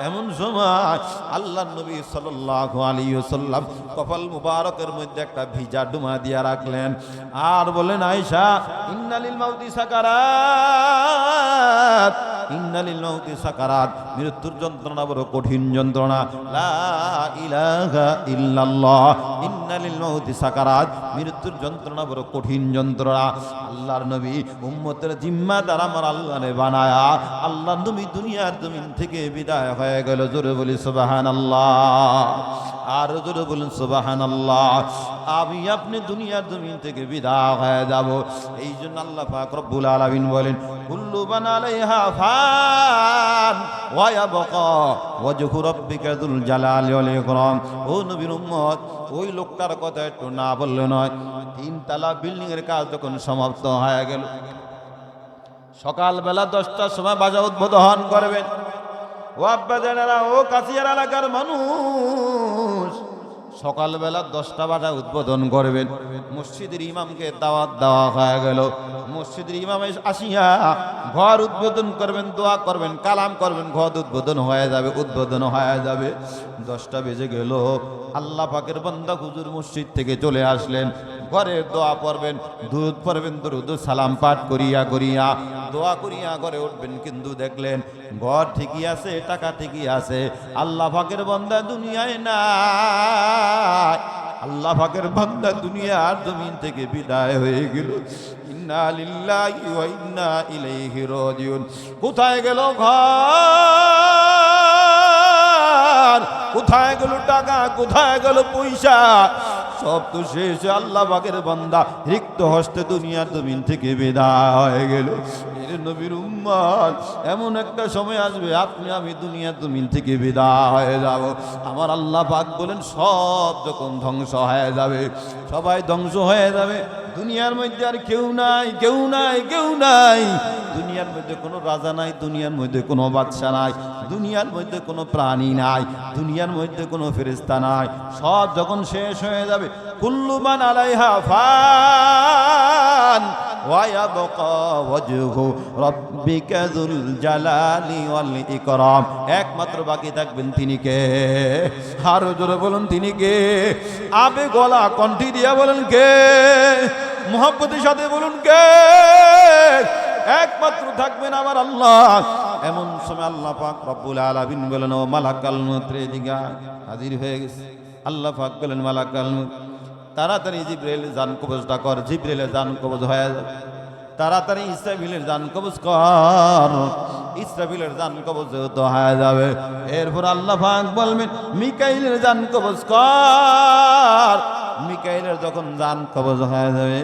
এমন সময় আল্লাহ নবী সাল্লাল্লাহু আলাইহি ওয়াসাল্লাম কপাল মুবারকের মধ্যে একটা ভিজা ডুমা দিয়া রাখলেন, আর বলেন, আয়েশা, ইন্নালিল মাউতি সাকারাত, ইন্নালিল মাউতি সাকারাত, মৃত্যুর যন্ত্রণা বড় কঠিন যন্ত্রণা। লা ইলাহা ইল্লাল্লাহ, ইন্নালিল মাউতি সাকারাত, মৃত্যুর যন্ত্রণা বড় কঠিন যন্ত্রণা। আল্লাহর নবী উম্মতের জিম্মাদার আমার আল্লাহরে বানায়া, আল্লাহ নবী দুনিয়ার জমিন থেকে বিদায় হয়ে গেল। জোরে বলি সুবহানাল্লাহ, আর জোরে বলুন সুবহানাল্লাহ। আমি আপনি দুনিয়ার জমিন থেকে বিদায় হয়ে যাব। এই জন্য আল্লাহ পাক রব্বুল আলামিন বলেন, কুল্লু মান আলাইহা ফান ওয়া ইয়াবকা ওয়াজহু রাব্বিকা যুল জালালি ওয়াল ইকরাম। ও নবীর উম্মত, ওই লোকটার কথা একটু না বললে নয়। 3 তলা বিল্ডিং এর কাজ যখন সমাপ্ত হয়ে গেল, সকালবেলা 10টার সময় বাজা উদ্বোধন করবেন। ও আব্বা জানেরা, ও কাছিয়ার এলাকার মানুষ, সকালবেলা 10টা বাজা উদ্বোধন করবেন। মসজিদের ইমামকে দাওয়াত দেওয়া হয়ে গেল। মসজিদের ইমাম আসিয়া ঘর উদ্বোধন করবেন, দোয়া করবেন, কালাম করবেন, ঘর উদ্বোধন হয়ে যাবে, উদ্বোধন হয়ে যাবে। 10টা বেজে গেল, আল্লাহ পাকের বান্দা হুজুর মসজিদ থেকে চলে আসলেন। ঘরে দোয়া পড়বেন, দুরূদ পড়বেন, দুরূদ সালাম পাঠ করিয়া করিয়া দোয়া করিয়া ঘরে উঠবেন। কিন্তু দেখলেন ঘর ঠিকই আছে, টাকা ঠিকই আছে, আল্লাহ পাকের বান্দা দুনিয়ায় নাই। আল্লাহ পাকের বান্দা দুনিয়ার জমিন থেকে বিদায় হয়ে গেল। ইন্না লিল্লাহি ওয়া ইন্না ইলাইহি রাজিউন। কোথায় গেল ঘর? কোথায় গেল টাকা? কোথায় গেল পয়সা? সব তো শেষ। আল্লাহ পাকের বান্দা রিক্ত হস্তে দুনিয়ার জমিন থেকে বিদায় হয়ে গেল। নবীর উম্মত, এমন একটা সময় আসবে আপনি আমি দুনিয়ার জমিন থেকে বিদায় হয়ে যাব। আমার আল্লাহ পাক বলেন, সব যখন ধ্বংস হয়ে যাবে, সবাই ধ্বংস হয়ে যাবে, দুনিয়ার মধ্যে আর কেউ নাই, কেউ নাই, কেউ নাই। দুনিয়ার মধ্যে কোনো রাজা নাই, দুনিয়ার মধ্যে কোনো বাদশা নাই, দুনিয়ার মধ্যে কোনো প্রাণী নাই, দুনিয়ার মধ্যে কোনো ফেরেশতা নাই। সব যখন শেষ হয়ে যাবে, কুল্লু মান আলাইহা ফান ওয়া ইয়াবকা ওয়াজহু রাব্বিকা যুল জালালি ওয়াল ইকরাম। একমাত্র বাকি থাকবেন তিনি কে? আরো জোরে বলুন, তিনি কে? আবে গলা কণ্ঠি দিয়া বলেন কে? মুহাব্বতের সাথে বলুন কে? একমাত্র থাকবেন আমার আল্লাহ। এমন সময় আল্লাহ পাক রব্বুল আলামিন বলেন, ও মালাকাল মউত এদিকে হাজির হয়ে গেছে। আল্লাহ পাক বলেন, মালাকাল মউত তাড়াতাড়ি জিবরাইল জান কবজটা কর। জিবরাইলের জান কবজ হয়ে যাবে। তাড়াতাড়ি ইসরাফিলের জান কবজ কর। ইসরাফিলের জান কবজ তো হয়ে যাবে। এরপর আল্লাহ পাক বলবেন, মিকাইলের জান কবজ কর। মিকাইলের যখন জান কবজ হয়ে যাবে,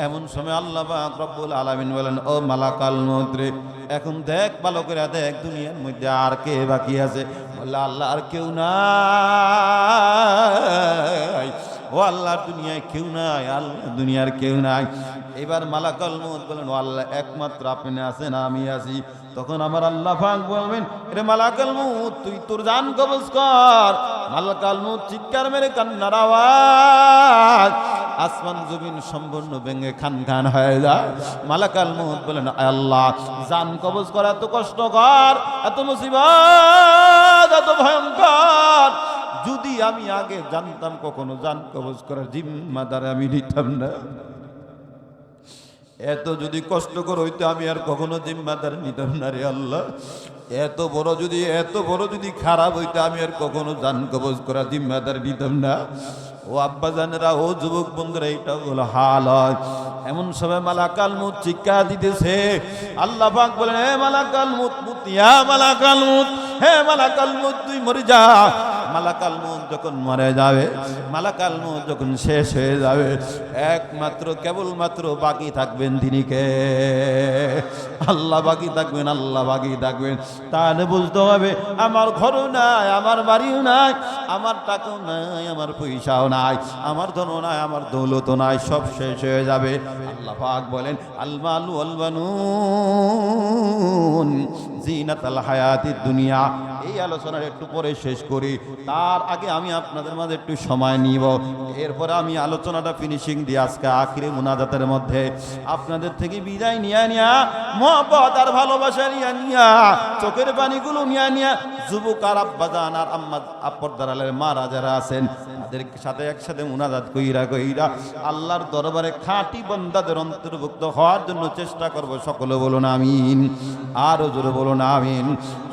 এমন সময় আল্লাহ পাক রব্বুল আলামিন বলেন, ও মালাকাল মউত রে, এখন দেখ ভালো করে দেখ দুনিয়ার মধ্যে আর কে বাকি আছে। বললে, আল্লাহ আর কেউ নাই। ও আল্লাহ দুনিয়ায় কেউ নাই, আল্লাহ দুনিয়ার কেউ নাই। এবার মালাকাল মউত বলেন, ও আল্লাহ একমাত্র আপনি আছেন, আমি আছি। তখন আমার আল্লাহ পাক বলবেন, রে মালাকাল মউত তুই তোর জান কবজ কর। মালাকাল মউত চিৎকার মেরে কান্নার আওয়াজ, আসমান জমিন সম্পূর্ণ ভেঙে খান খান হয়ে যায়। মালাকাল মউত বলেন, আল্লাহ জান কবজ করা এত কষ্টকর, এত মুসিবত, এত ভয়ঙ্কর। যদি আমি আগে জানতাম কখনো জান কবজ করার জিম্মাদার আমি নিতাম না। এত যদি কষ্টকর হইতো আমি আর কখনো জিম্মাদার নিতাম না রে আল্লাহ। এত বড় যদি খারাপ হইতো আমি আর কখনো জান কবজ করার জিম্মাদার নিতাম না। ও আব্বা জানেরা, ও যুবক বন্ধুরা, এটা হলো হাল হয়। এমন সময় মালাকাল মউত চিৎকার দিতেছে। আল্লাহ পাক বলেন, হে মালাকাল মউত, ইয়া মালাকাল মউত, হে মালাকাল মউত তুই মরে যা। মালাকাল মউত যখন মরে যাবে, মালাকাল মউত যখন শেষ হয়ে যাবে, একমাত্র কেবলমাত্র বাকি থাকবেন তিনি কে? আল্লাহ বাকি থাকবেন, আল্লাহ বাকি থাকবেন। তাহলে বুঝতে হবে আমার ঘরও নাই, আমার বাড়িও নাই, আমার টাকাও নাই, আমার পয়সাও নাই, আমার ধনও নাই, আমার দৌলতও নাই, সব শেষ হয়ে যাবে। আল্লাহ পাক বলেন, আল মালু ওয়াল বানুন জিনাতাল হায়াতিদ দুনিয়া। এই আলোচনার একটু পরে শেষ করি, তার আগে আমি আপনাদের মাঝে একটু সময় নিব। এরপরে আমি আলোচনাটা ফিনিশিং দিয়ে আজকে আখিরে মুনাজাতের মধ্যে আপনাদের থেকে বিদায় নিয়া মহব্বত আর ভালোবাসা নিয়া চোখের পানিগুলো নিয়া যুবক আর আব্বাজান আর আম্মা পর্দার আলের মারা যারা আছেন তাদের সাথে একসাথে মুনাজাত কইরা আল্লাহর দরবারে খাঁটি বান্দাদের অন্তর্ভুক্ত হওয়ার জন্য চেষ্টা করব। সকলে বলুন আমিন, আরো জোরে বলুন আমিন।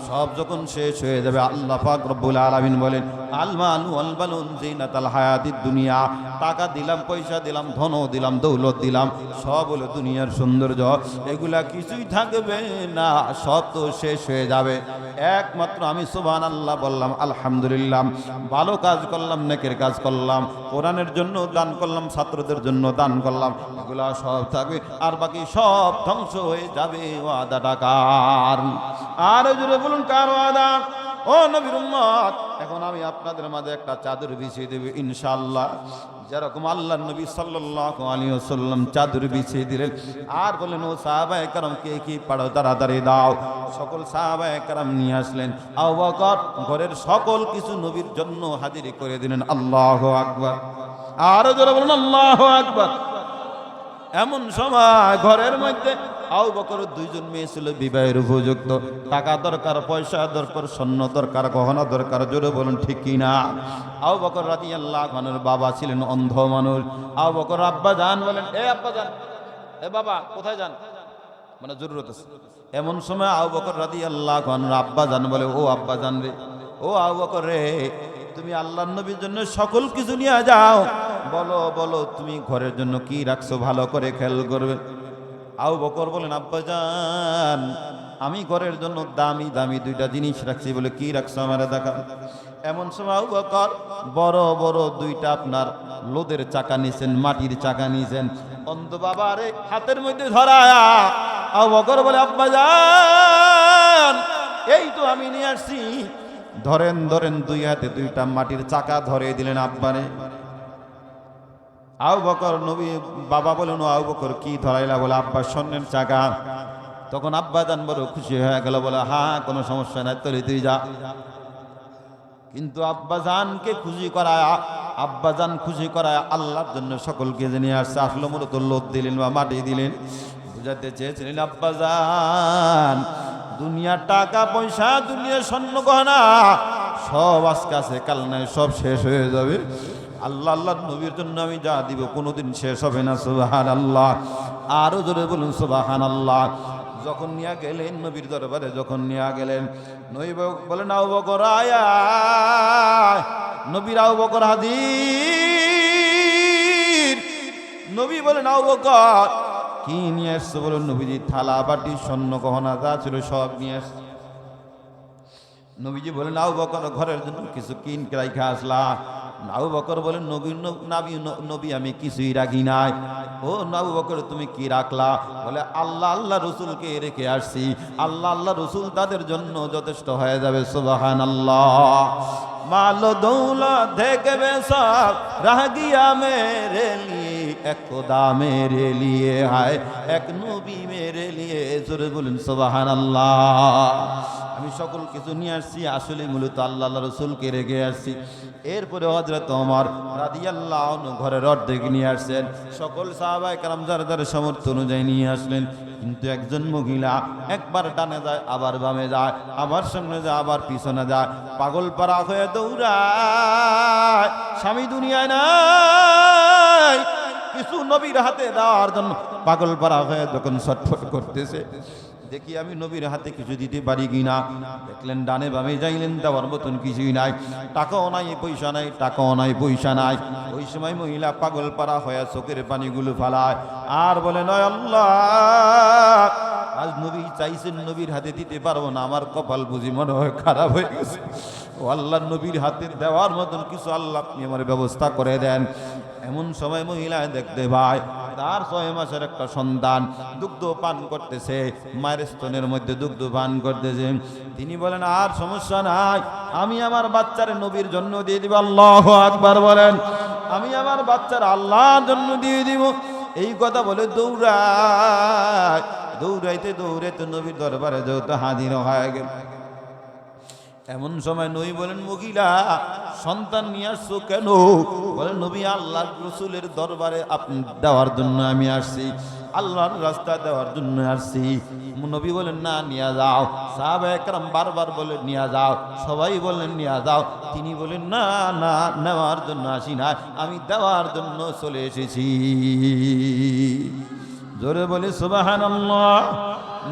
সব যখন শেষ হয়ে যাবে, আল্লাহ পাক রব্বুল আলামিন বলেন, আল মালু ওয়াল বানুন জিনাতাল হায়াতিদ দুনিয়া। টাকা দিলাম, পয়সা দিলাম, ধন দিলাম, দৌলত দিলাম, সব হলো দুনিয়ার সৌন্দর্য। এগুলা কিছুই থাকবে না, সব তো শেষ হয়ে যাবে। একমাত্র আমি সুবহানাল্লাহ বললাম, আলহামদুলিল্লাহ, ভালো কাজ করলাম, নেকের কাজ করলাম, কোরআনের জন্য দান করলাম, ছাত্রদের জন্য দান করলাম, এগুলা সব থাকবে, আর বাকি সব ধ্বংস হয়ে যাবে। ওয়াদাটা কার? আর জোরে বলুন, কার ওয়াদা? ও নবীর উম্মত, এখন আমি আপনাদের মাঝে একটা চাদর বিছিয়ে দেব ইনশাআল্লাহ। যেরকম আল্লাহর নবী সাল্লাল্লাহু আলাইহি ওয়াসাল্লাম চাদর বিছিয়ে দিলেন, আর বলেন, ও সাহাবায়ে কেরাম কে কি পারো তাড়াতাড়ি দাও। সকল সাহাবায়ে কেরাম নিয়ে আসলেন। আবু বকর ঘরের সকল কিছু নবীর জন্য হাজির করে দিলেন। আল্লাহু আকবার, আরো জোরে বলুন আল্লাহু আকবার। এমন সময় ঘরের মধ্যে আবু বকরের দুইজন মেয়ে ছিল বিবাহের উপযুক্ত। টাকা দরকার, পয়সা দরকার, স্বর্ণ দরকার, গহনা দরকার, জোরে বলুন ঠিক কি না? আবু বকর রাদিয়াল্লাহু আনহুর বাবা ছিলেন অন্ধ মানুষ। আবু বকর আব্বা জান বলেন, এ আব্বা জান, এ বাবা কোথায় যান, মানে জরুরত আছে। এমন সময় আবু বকর রাদিয়াল্লাহু আনহুর আব্বা জান বলে, ও আব্বা জান রে, ও আবু বকর রে, তুমি আল্লাহর নবীর জন্য সকল কিছু নিয়ে যাও। বলো বলো তুমি ঘরের জন্য কি রাখছো, ভালো করে খেয়াল করবে। আবু বকর বলেন, আব্বাজান আমি ঘরের জন্য দামি দামি দুইটা জিনিস রাখছি। বলে, কি রাখছো আমারে দেখা। এমন সময় আবু বকর বড় বড় দুইটা আপনার লোদের চাকা নিছেন, মাটির চাকা নিছেন। অন্ধ বাবারে হাতের মধ্যে ধরায়া আবু বকর বলে, আব্বাজান এই তো আমি নিয়ে আসছি। ধরেন ধরেন, দুই হাতে দুইটা মাটির চাকা ধরে দিলেন আব্বারে। আবু বকর নবী বাবা বলেন, ও আবু বকর কি ধরাইলা? বলে, আব্বা স্বর্ণের চাকা। তখন আব্বা জান বড় খুশি হয়ে গেল, বলে, হ্যাঁ কোনো সমস্যা নাই, তোরে তুই যা। কিন্তু আব্বা জানকে খুশি করায়, আব্বা জান খুশি করায় আল্লাহর জন্য সকলকে জেনে আসছে। আসলে মূলত লোদ দিলেন বা মাটি দিলেন, বুঝাতে চেয়েছিলেন আব্বা জান দুনিয়ার টাকা পয়সা, দুনিয়ার স্বর্ণ গহনা সব আজকে আছে, কাল নাই, সব শেষ হয়ে যাবে। আল্লাহ আল্লাহর নবীর জন্য আমি যা দিব কোনোদিন শেষ হবে না। সুবহানাল্লাহ, আরো জোরে বলুন সুবহানাল্লাহ। যখন নিয়ে গেলেন নবীর দরবারে, যখন নিয়ে গেলেন নবী বলেন আবু বকর আয়া, নবীর আবু বকর হাজির। নবী বলেন আবু বকর কি নিয়ে আসছো? বলেন নবীজি থালা বাটি স্বর্ণ গহনা যা ছিল সব নিয়ে আসছে। নবীজি বলেন আবু বকর ঘরের জন্য কিছু কিন রাইখা আসলা? আবু বকর বলেন নবী আমি কিছুই রাখি নাই। ও আবু বকর তুমি কি রাখলা? বলে আল্লাহ রসুলকে রেখে আসছি, আল্লাহ রসুল তাদের জন্য যথেষ্ট হয়ে যাবে। সুবহানাল্লাহ। মালো দৌলত দেখবে সব রহ গিয়া মেরে লিয়ে, এক খোদা মেরে লিয়ে হায়, এক নবী মেরে লিয়ে। জোরে বলেন সুবহানাল্লাহ। আমি সকল কিছু নিয়ে আসছি, আসলে মূলত আল্লাহ রসুলকে রেখে আসছি। এরপরে হযরত ওমর রাদিয়াল্লাহু আনহু ঘরের অর্ধেক নিয়ে আসছেন, সকল সাহাবায়ে কেরাম যার যার সামর্থ্য অনুযায়ী নিয়ে আসলেন। কিন্তু একজন মহিলা একবার ডানে যায়, আবার বামে যায়, আবার সামনে যায়, আবার পিছনে যায়, পাগল পারা হয়ে দৌড়ায়। স্বামী দুনিয়ায় নাই, কিছু নবীর হাতে দেওয়ার জন্য পাগল পারা হয়ে যখন ছটফট করতেছে, দেখি আমি নবীর হাতে কিছু দিতে পারি কিনা। দেখলেন ডানে বামে যাইলেন, দেওয়ার মতন কিছুই নাই, টাকাও নাই পয়সা নাই, টাকাও নাই পয়সা নাই। ওই সময় মহিলা পাগল পারা হয়ে চোখের পানিগুলো ফালায় আর বলে নয় আল্লাহ, আজ নবী চাইছেন নবীর হাতে দিতে পারবো না, আমার কপাল বুঝি মনে হয় খারাপ হয়ে গেছে। ও আল্লাহ, নবীর হাতে দেওয়ার মতন কিছু আল্লাহ আপনি আমার ব্যবস্থা করে দেন। এমন সময় মহিলা দেখতে ভাই তার 6 মাসের একটা সন্তান দুগ্ধ পান করতেছে, মায়ের স্তনের মধ্যে দুগ্ধ পান করতেছে। তিনি বলেন আর সমস্যা নাই, আমি আমার বাচ্চার নবীর জন্য দিয়ে দিব। আল্লাহু আকবার বলেন। আমি আমার বাচ্চার আল্লাহর জন্য দিয়ে দিব। এই কথা বলে দৌড়াইতে দৌড়াইতে নবীর দরবারে যেহেতু হাজির হয়ে গেল। এমন সময় নবী বলেন মহিলা সন্তান নিয়ে আসছো কেন? বলেন নবী আল্লাহর রসুলের দরবারে আপনি দেওয়ার জন্য আমি আসছি, আল্লাহর রাস্তা দেওয়ার জন্য আসছি। নবী বলেন না নিয়ে যাও। সাহাবায়ে কেরাম বারবার বলেন নিয়ে যাও, সবাই বললেন নিয়ে যাও। তিনি বলেন না না, নেওয়ার জন্য আসি না, আমি দেওয়ার জন্য চলে এসেছি। জোরে বলি সুবহানাল্লাহ।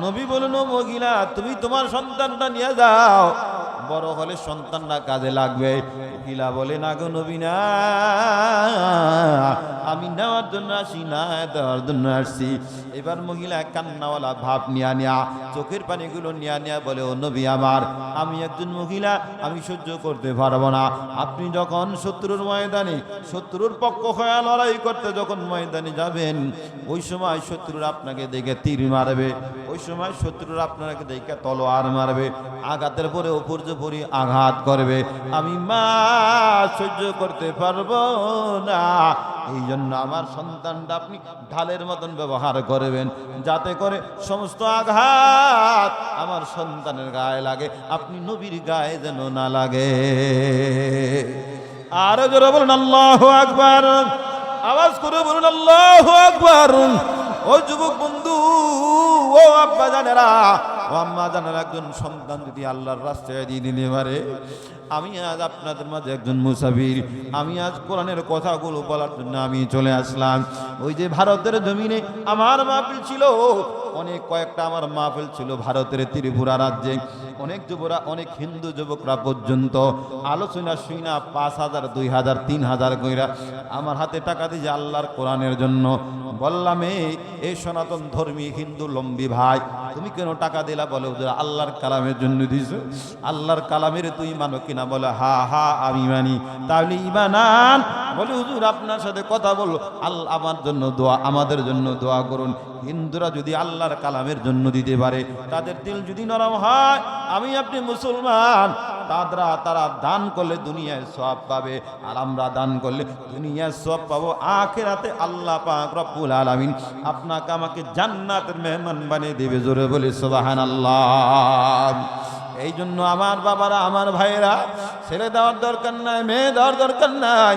নবী বলেন ও মহিলা তুমি তোমার সন্তানটা নিয়ে যাও, বড় হলে সন্তানরা কাজে লাগবে। মহিলা বলে না গো নবী না, আমি নেওয়ার জন্য আসি না, দেওয়ার জন্য আসছি। এবার মহিলা কান্নাওয়ালা ভাব নিয়া চোখের পানিগুলো নিয়া বলে ও নবী আমার, আমি একজন মহিলা, আমি সহ্য করতে পারবো না। আপনি যখন শত্রুর ময়দানে শত্রুর পক্ষ হয়ে লড়াই করতে যখন ময়দানে যাবেন, ওই সময় শত্রুরা আপনাকে দেখে তীর মারবে, ওই সময় শত্রুরা আপনাকে দেখে তলোয়ার মারবে, আঘাতের পরে উপর পরি আঘাত করবে, আমি মা সহ্য করতে পারবো না। এই জন্য আমার সন্তানটা আপনি ঢালের মতন ব্যবহার করবেন, যাতে করে সমস্ত আঘাত আমার সন্তানের গায়ে লাগে, আপনি নবীর গায়ে যেন না লাগে। আরো জোরে বলুন আল্লাহু আকবার, আওয়াজ করে বলুন আল্লাহু আকবার। ও যুবক বন্ধু, ও আব্বা জানেরা, ও আম্মা জানেরা, একজন সন্তান যদি আল্লাহর রাস্তায় দিয়ে দিতে পারে, আমি আজ আপনাদের মাঝে একজন মুসাফির, আমি আজ কোরআনের কথাগুলো বলার জন্য আমি চলে আসলাম। ওই যে ভারতের জমিনে আমার মাহফিল ছিল, অনেক কয়েকটা আমার মাহফিল ছিল ভারতের ত্রিপুরা রাজ্যে। অনেক যুবরা, অনেক হিন্দু যুবকরা পর্যন্ত আলোচনা শুইনা 5,000 2,000 3,000 কইরা আমার হাতে টাকা দিয়ে আল্লাহর কোরআনের জন্য। বললাম এই সনাতন ধর্মী হিন্দু লম্বি ভাই, তুমি কেন টাকা দিলা? বলে হুজুর আল্লাহর কালামের জন্য দিছো। আল্লাহর কালামের তুই মানো কিনা? বলে হা হা আমি মানি। তাহলে ঈমান আন। বলে হুজুর আপনার সাথে কথা বলো, আল্লাহ আমার জন্য দোয়া, আমাদের জন্য দোয়া করুন। হিন্দুরা যদি আল্লাহর কালামের জন্য দিতে পারে, তাদের দিল যদি নরম হয়, আমি আপনি মুসলমান, তারা দান করলে দুনিয়ায় সওয়াব পাবে, আর আমরা দান করলে দুনিয়ায় সওয়াব পাবো, আখিরাতে আল্লাহ পাক রব্বুল আলামিন আপনাকে আমাকে জান্নাতের মেহমান বানিয়ে দেবে। জোরে বলি সুবহানাল্লাহ। এই জন্য আমার বাবারা, আমার ভাইয়েরা, ছেলে দেওয়ার দরকার নাই, মেয়ে দেওয়ার দরকার নাই।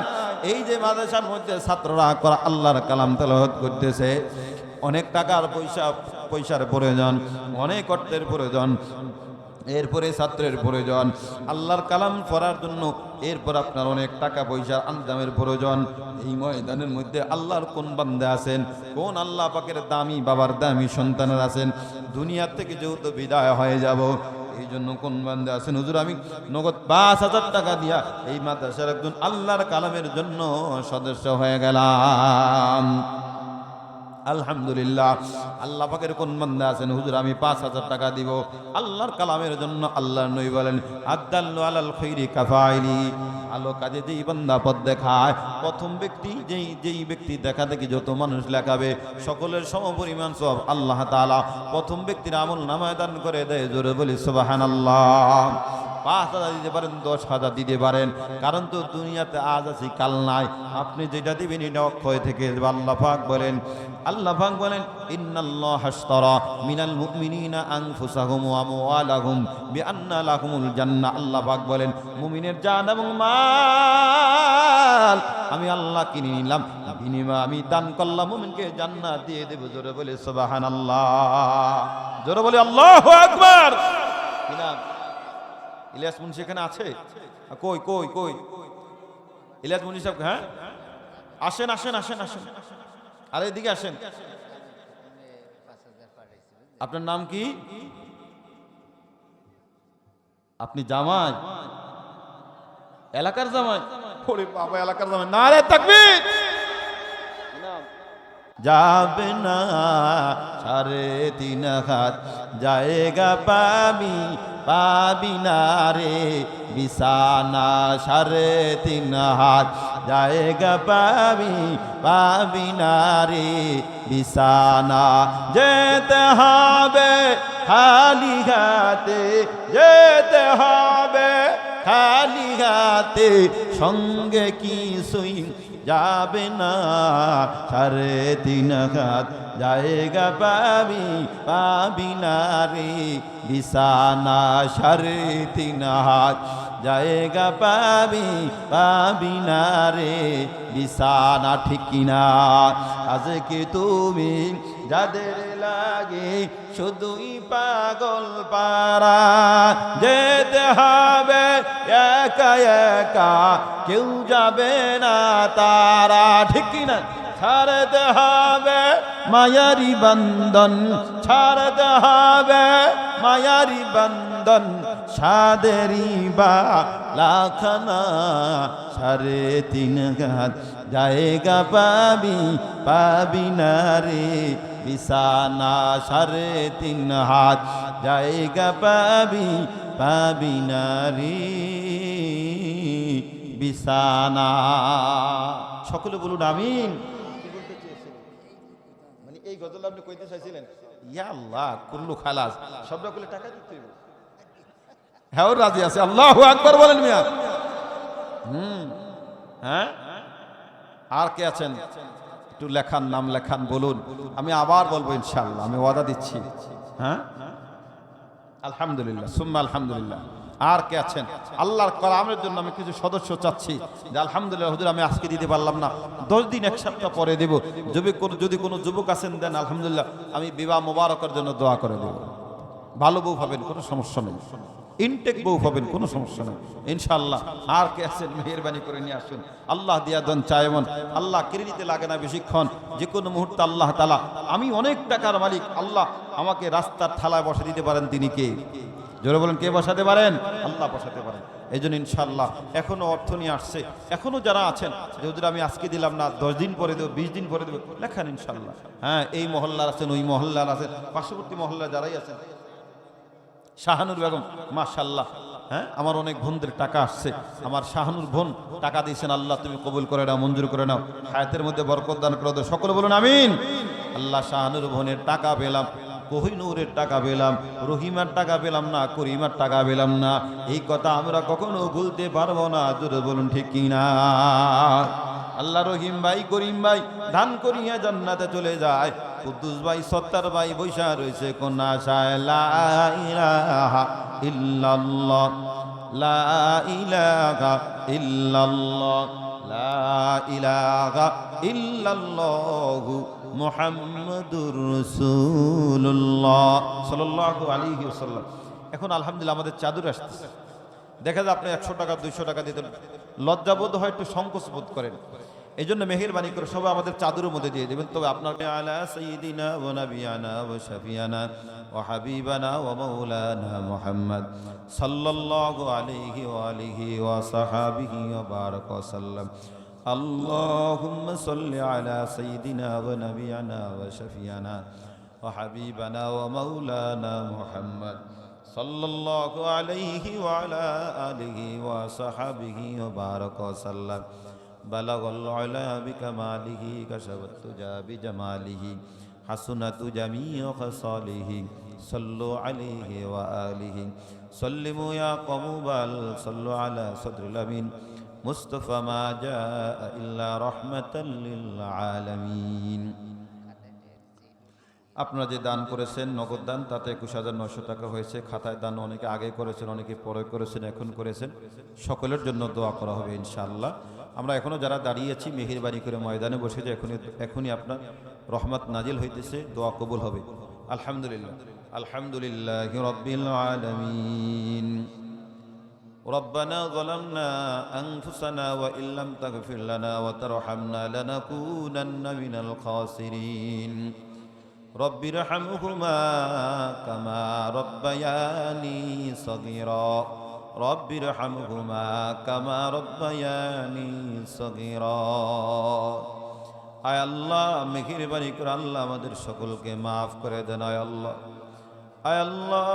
এই যে মাদ্রাসার মধ্যে ছাত্ররা আল্লাহর কালাম তেলাওয়াত করতেছে, অনেক টাকার পয়সার প্রয়োজন, অনেক অর্থের প্রয়োজন, এরপরে ছাত্রের প্রয়োজন, আল্লাহর কালাম পড়ার জন্য এরপর আপনার অনেক টাকা পয়সা আঞ্জামের প্রয়োজন। এই ময়দানের মধ্যে আল্লাহর কোন বান্দা আছেন, কোন আল্লাহ পাকের দামি বাবার দামি সন্তানের আছেন, দুনিয়ার থেকে যেহেতু বিদায় হয়ে যাব, এই জন্য কোন বান্দা আছেন হুজুর আমি নগদ ৫,০০০ টাকা দিয়া এই মাদ্রাসার একজন আল্লাহর কালামের জন্য সদস্য হয়ে গেলাম। আলহামদুলিল্লাহ। আল্লাহ পাকের কোন বান্দা আছেন হুজুর আমি ৫,০০০ টাকা দিব আল্লাহর কালামের জন্য। আল্লাহর নবী বলেন আদাল্লু আলাল খাইরি কাফাইলি, আলো কাজে যেই বান্দা পথ দেখায়, প্রথম ব্যক্তি যেই ব্যক্তি দেখা দেখি যত মানুষ লেখাবে সকলের সমপরিমাণ সব আল্লাহ তাআলা প্রথম ব্যক্তির আমল নামায় দান করে দেয়। জোরে বলি সুবহানাল্লাহ। ৫,০০০ দিতে পারেন, ১০,০০০ দিতে পারেন, কারণ তো দুনিয়াতে আজ আছি কাল নাই। আপনি যেটা দিবেন এটা অক্ষয় থেকে আল্লাহ পাক বলেন, ইন্নাল্লাহা আশতারা মিনাল মুমিনিনা আনফুসাহুম ওয়া আমওয়ালাহুম বিআন্না লাহুমুল জান্নাহ। আল্লাহ পাক বলেন মুমিনের জান এবং মাল আমি আল্লাহ কিনে নিলাম, বিনিময়ে আমি দান করলাম মুমিনকে জান্নাত দিয়ে দেব। জোরে বলে সুবহানাল্লাহ, জোরে বলে আল্লাহু আকবার। কিনা ইলিয়াস মুন্সি এখানে আছে? কই কই কই ইলিয়াস মুন্সি সাহেব? হ্যাঁ আসেন আসেন আসেন আসেন, আরে এদিকে আসেন। আপনার নাম কি? আপনি জামাই, এলাকার জামাই? ওরে বাবা, এলাকার জামাই! নারে তাকবীর! যাবে না ৩.৫ হাত জায়গা পাবি পাবি না রে বিছানা, ৩.৫ হাত জায়গা পাবি পাবি না রে বিছানা। যেতে হবে খালি হাতে, যেতে হবে খালি হাতে, সঙ্গে কিছুই যাবে না। ৩.৫ হাত জায়গা পাবি পাবি না রে বিছানা, ৩.৫ হাত জায়গা পাবি পাবি না রে বিছানা। ঠিক কিনা? আজকে তুমি যাদের লাগে শুধুই পাগল পারা, যেতে হবে একা একা কেউ যাবে না তারা। ঠিক কিনা? ছাড়তে হবে মায়ারি বন্ধন, ছাড়তে হবে মায়ারি বন্ধন, সাদেরি বা লাখানা। ৩.৫ হাত জায়গা পাবি পাবি না রে বিছানা, ৩.৫ হাত জায়গা পাবি পাবি না রে বিছানা। সকলে বলুন আমিন। মানে এই গজল আপনি কইতে চাইছিলেন? ইয়া আল্লাহ কুল্লু খালাস, সবটা করলে টাকা দিতে হবে। হ্যাঁ রাজি আছে। আল্লাহু আকবার বলেন মিয়া। হ্যাঁ আর কে আছেন? একটু লেখান, নাম লেখান, বলুন। আমি আবার বলবো ইনশাআল্লাহ, আমি ওয়াদা দিচ্ছি। হ্যাঁ আলহামদুলিল্লাহ সুম্মা আলহামদুলিল্লাহ। আর কে আছেন? আল্লাহর কালামের জন্য আমি কিছু সদস্য চাচ্ছি যে আলহামদুলিল্লাহ হুজুর আমি আজকে দিতে পারলাম না, 10 দিন 1 সপ্তাহ পরে দেব। যদি কোনো যুবক আছেন দেন আলহামদুলিল্লাহ, আমি বিবাহ মোবারকের জন্য দোয়া করে দেব। ভালো বউ পাবেন, কোনো সমস্যা নেই, ইনটেক বউ পাবেন, কোনো সমস্যা নেই ইনশাআল্লাহ। আর কে আছেন? মেহেরবানি করে নিয়ে আসুন। আল্লাহ দিয়া দেন চায়মন, আল্লাহ কিরিতে লাগে না বেশিক্ষণ, যে কোনো মুহূর্তে আল্লাহ তাআলা, আমি অনেক টাকার মালিক, আল্লাহ আমাকে রাস্তার থালায় বসে দিতে পারেন। তিনি কে? জোরে বলেন, কে বসাতে পারেন? আল্লাহ বসাতে পারেন। এই জন্য ইনশাআল্লাহ এখনো অর্থ নিয়ে আসছে, এখনো যারা আছেন যে হুজুর আমি আজকে দিলাম না, 10 দিন পরে দেবো, 20 দিন পরে দেবো, লেখান ইনশাআল্লাহ। হ্যাঁ এই মহল্লার আছেন, ওই মহল্লার আছেন, পার্শ্ববর্তী মহল্লা যারাই আছেন। শাহানুর বেগম মাশাআল্লাহ, হ্যাঁ আমার অনেক বোনদের টাকা আসছে, আমার শাহানুর বোন টাকা দিয়েছেন, আল্লাহ তুমি কবুল করে নাও, মঞ্জুর করে নাও, হায়াতের মধ্যে বরকত দান করে দাও। সকলে বলুন আমিন। আল্লাহ শাহানুর বোনের টাকা পেলাম, কোহিনূরের টাকা পেলাম, রহিমার টাকা পেলাম না, করিমার টাকা পেলাম না, এই কথা আমরা কখনো ভুলতে পারবো না। জোরে বলুন ঠিক কিনা? আল্লাহ রহিম ভাই করিম ভাই দান করিয়া জান্নাতে চলে যায়, কুদ্দুস ভাই সত্তার ভাই বৈশা রয়েছে কোন আশায়। লা ইলাহা ইল্লাল্লাহ, লা ইলাহা ইল্লাল্লাহ, লা ইলাহা ইল্লাল্লাহু মুহাম্মাদুর রাসূলুল্লাহ সাল্লাল্লাহু আলাইহি ওয়াসাল্লাম। এখন আলহামদুলিল্লাহ আমাদের চাদর আসতেছে। দেখা যায় আপনি 100 টাকা 200 টাকা দিতে লজ্জাবোধ হয়, একটু সংকোচ বোধ করেন। এই জন্য মেহেরবানি করে সবাই আমাদের চাদরের মধ্যে দিয়ে দেবেন। তবে আপনার আলা সাইয়্যিদিনা ওয়া নাবিয়ানা ওয়া শাফিয়ানা ওয়া হাবিবানা ওয়া মাওলানা মুহাম্মদ সাল্লাল্লাহু আলাইহি ওয়া আলিহি ওয়া সাহাবিহি ওয়া বারাকা ওয়া সাল্লাম। আল্লাহুম্মা সাল্লি আলা সাইয়্যিদিনা ওয়া নাবিয়ানা ওয়া শাফিয়ানা ওয়া হাবিবানা ওয়া মাওলানা মুহাম্মদ সাল্লাল্লাহু আলাইহি ওয়া আলা আলিহি ওয়া সাহাবিহি ওয়া বারাকা ওয়া সাল্লাম। বালাগাল উলা বিকামালিহি কাশাফাত তুজা বিজামালিহি হাসুনাতু জামিউ খাসালিহি সাল্লু আলাইহি ওয়া আলিহি সাল্লিমু ইয়া কওমাল সাল্লু আলা সাদরিল আমিন মুস্তাফা মা জাআ ইল্লা রাহমাতাল লিল আলামিন। আপনারা যে দান করেছেন নগদ দান, তাতে 21,900 টাকা হয়েছে। খাতায় দান অনেকে আগে করেছেন, অনেকে পরে করেছেন, এখন করেছেন। সকলের জন্য দোয়া করা হবে ইনশাআল্লাহ। আমরা এখনও যারা দাঁড়িয়েছি মেহেরবানি করে ময়দানে বসে যে এখনই আপনার রহমত নাজিল হইতেছে, দোয়া কবুল হবে। আলহামদুলিল্লাহ আলহামদুলিল্লাহি রাব্বিল আলামিন। ربنا ظلمنا أنفسنا وإن لم تغفر لنا وترحمنا لنكونن من الخاسرين رب ارحمهما كما ربياني صغيرا رب ارحمهما كما ربياني صغيرا। আয় আল্লাহ মেহেরবানি করে আল্লাহ আমাদের সকলকে মাফ করে দেন। আয় আল্লাহ, আয় আল্লাহ,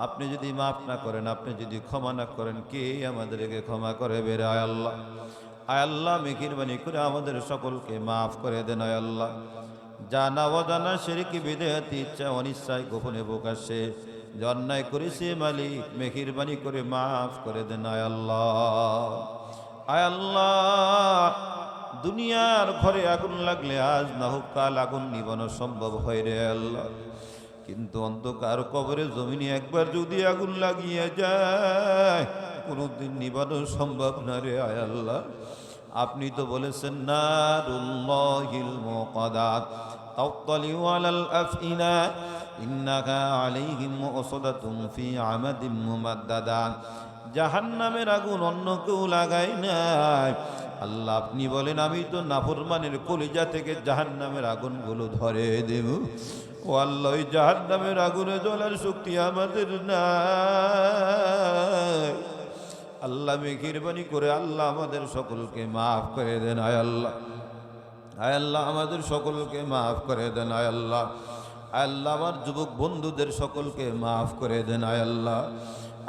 আপনি যদি মাফ না করেন, আপনি যদি ক্ষমা না করেন, কে আমাদেরকে ক্ষমা করে বের? আয় আল্লাহ, আয় আল্লাহ মেহেরবানি করে আমাদের সকলকে মাফ করে দেন। আয় আল্লাহ, জানা অজানা শিরক বিদআত ইচ্ছা অনিচ্ছায় গোপনে প্রকাশ্যে যে অন্যায় করেছে মালিক মেহেরবানি করে মাফ করে দেন। আয় আল্লাহ, আয় আল্লাহ, দুনিয়ার ঘরে আগুন লাগলে আজ না হোক কাল আগুন নিবানো সম্ভব হয় রে আল্লাহ, কিন্তু অন্ধকার কবরে জমিনে একবার যদি আগুন লাগিয়ে যায় কোনোদিন নিবানো সম্ভব না রে। আয় আল্লাহ, আপনি তো বলেছেন নারুল্লাহিল মুকাদা তাওতালিউ আলাল আফইনা ইন্নাকা আলাইহিম মুসাদাতুন ফি আমাদিম মুমাদ্দাদা। জাহান্নামের আগুন অন্য কেউ লাগায় নাই আল্লাহ, আপনি বলেন আমি তো নাফরমানের কলিজা থেকে জাহান্নামের আগুনগুলো ধরে দেব। ও আল্লাহ, ওই জাহান্নামের আগুনে জ্বলার শক্তি আমাদের নাই। আল্লাহ মেহেরবানি করে আল্লাহ আমাদের সকলকে মাফ করে দেন। আয় আল্লাহ, আয় আল্লাহ, আমাদের সকলকে মাফ করে দেন। আয় আল্লাহ, আয় আল্লাহ, আমার যুবক বন্ধুদের সকলকে মাফ করে দেন। আয় আল্লাহ,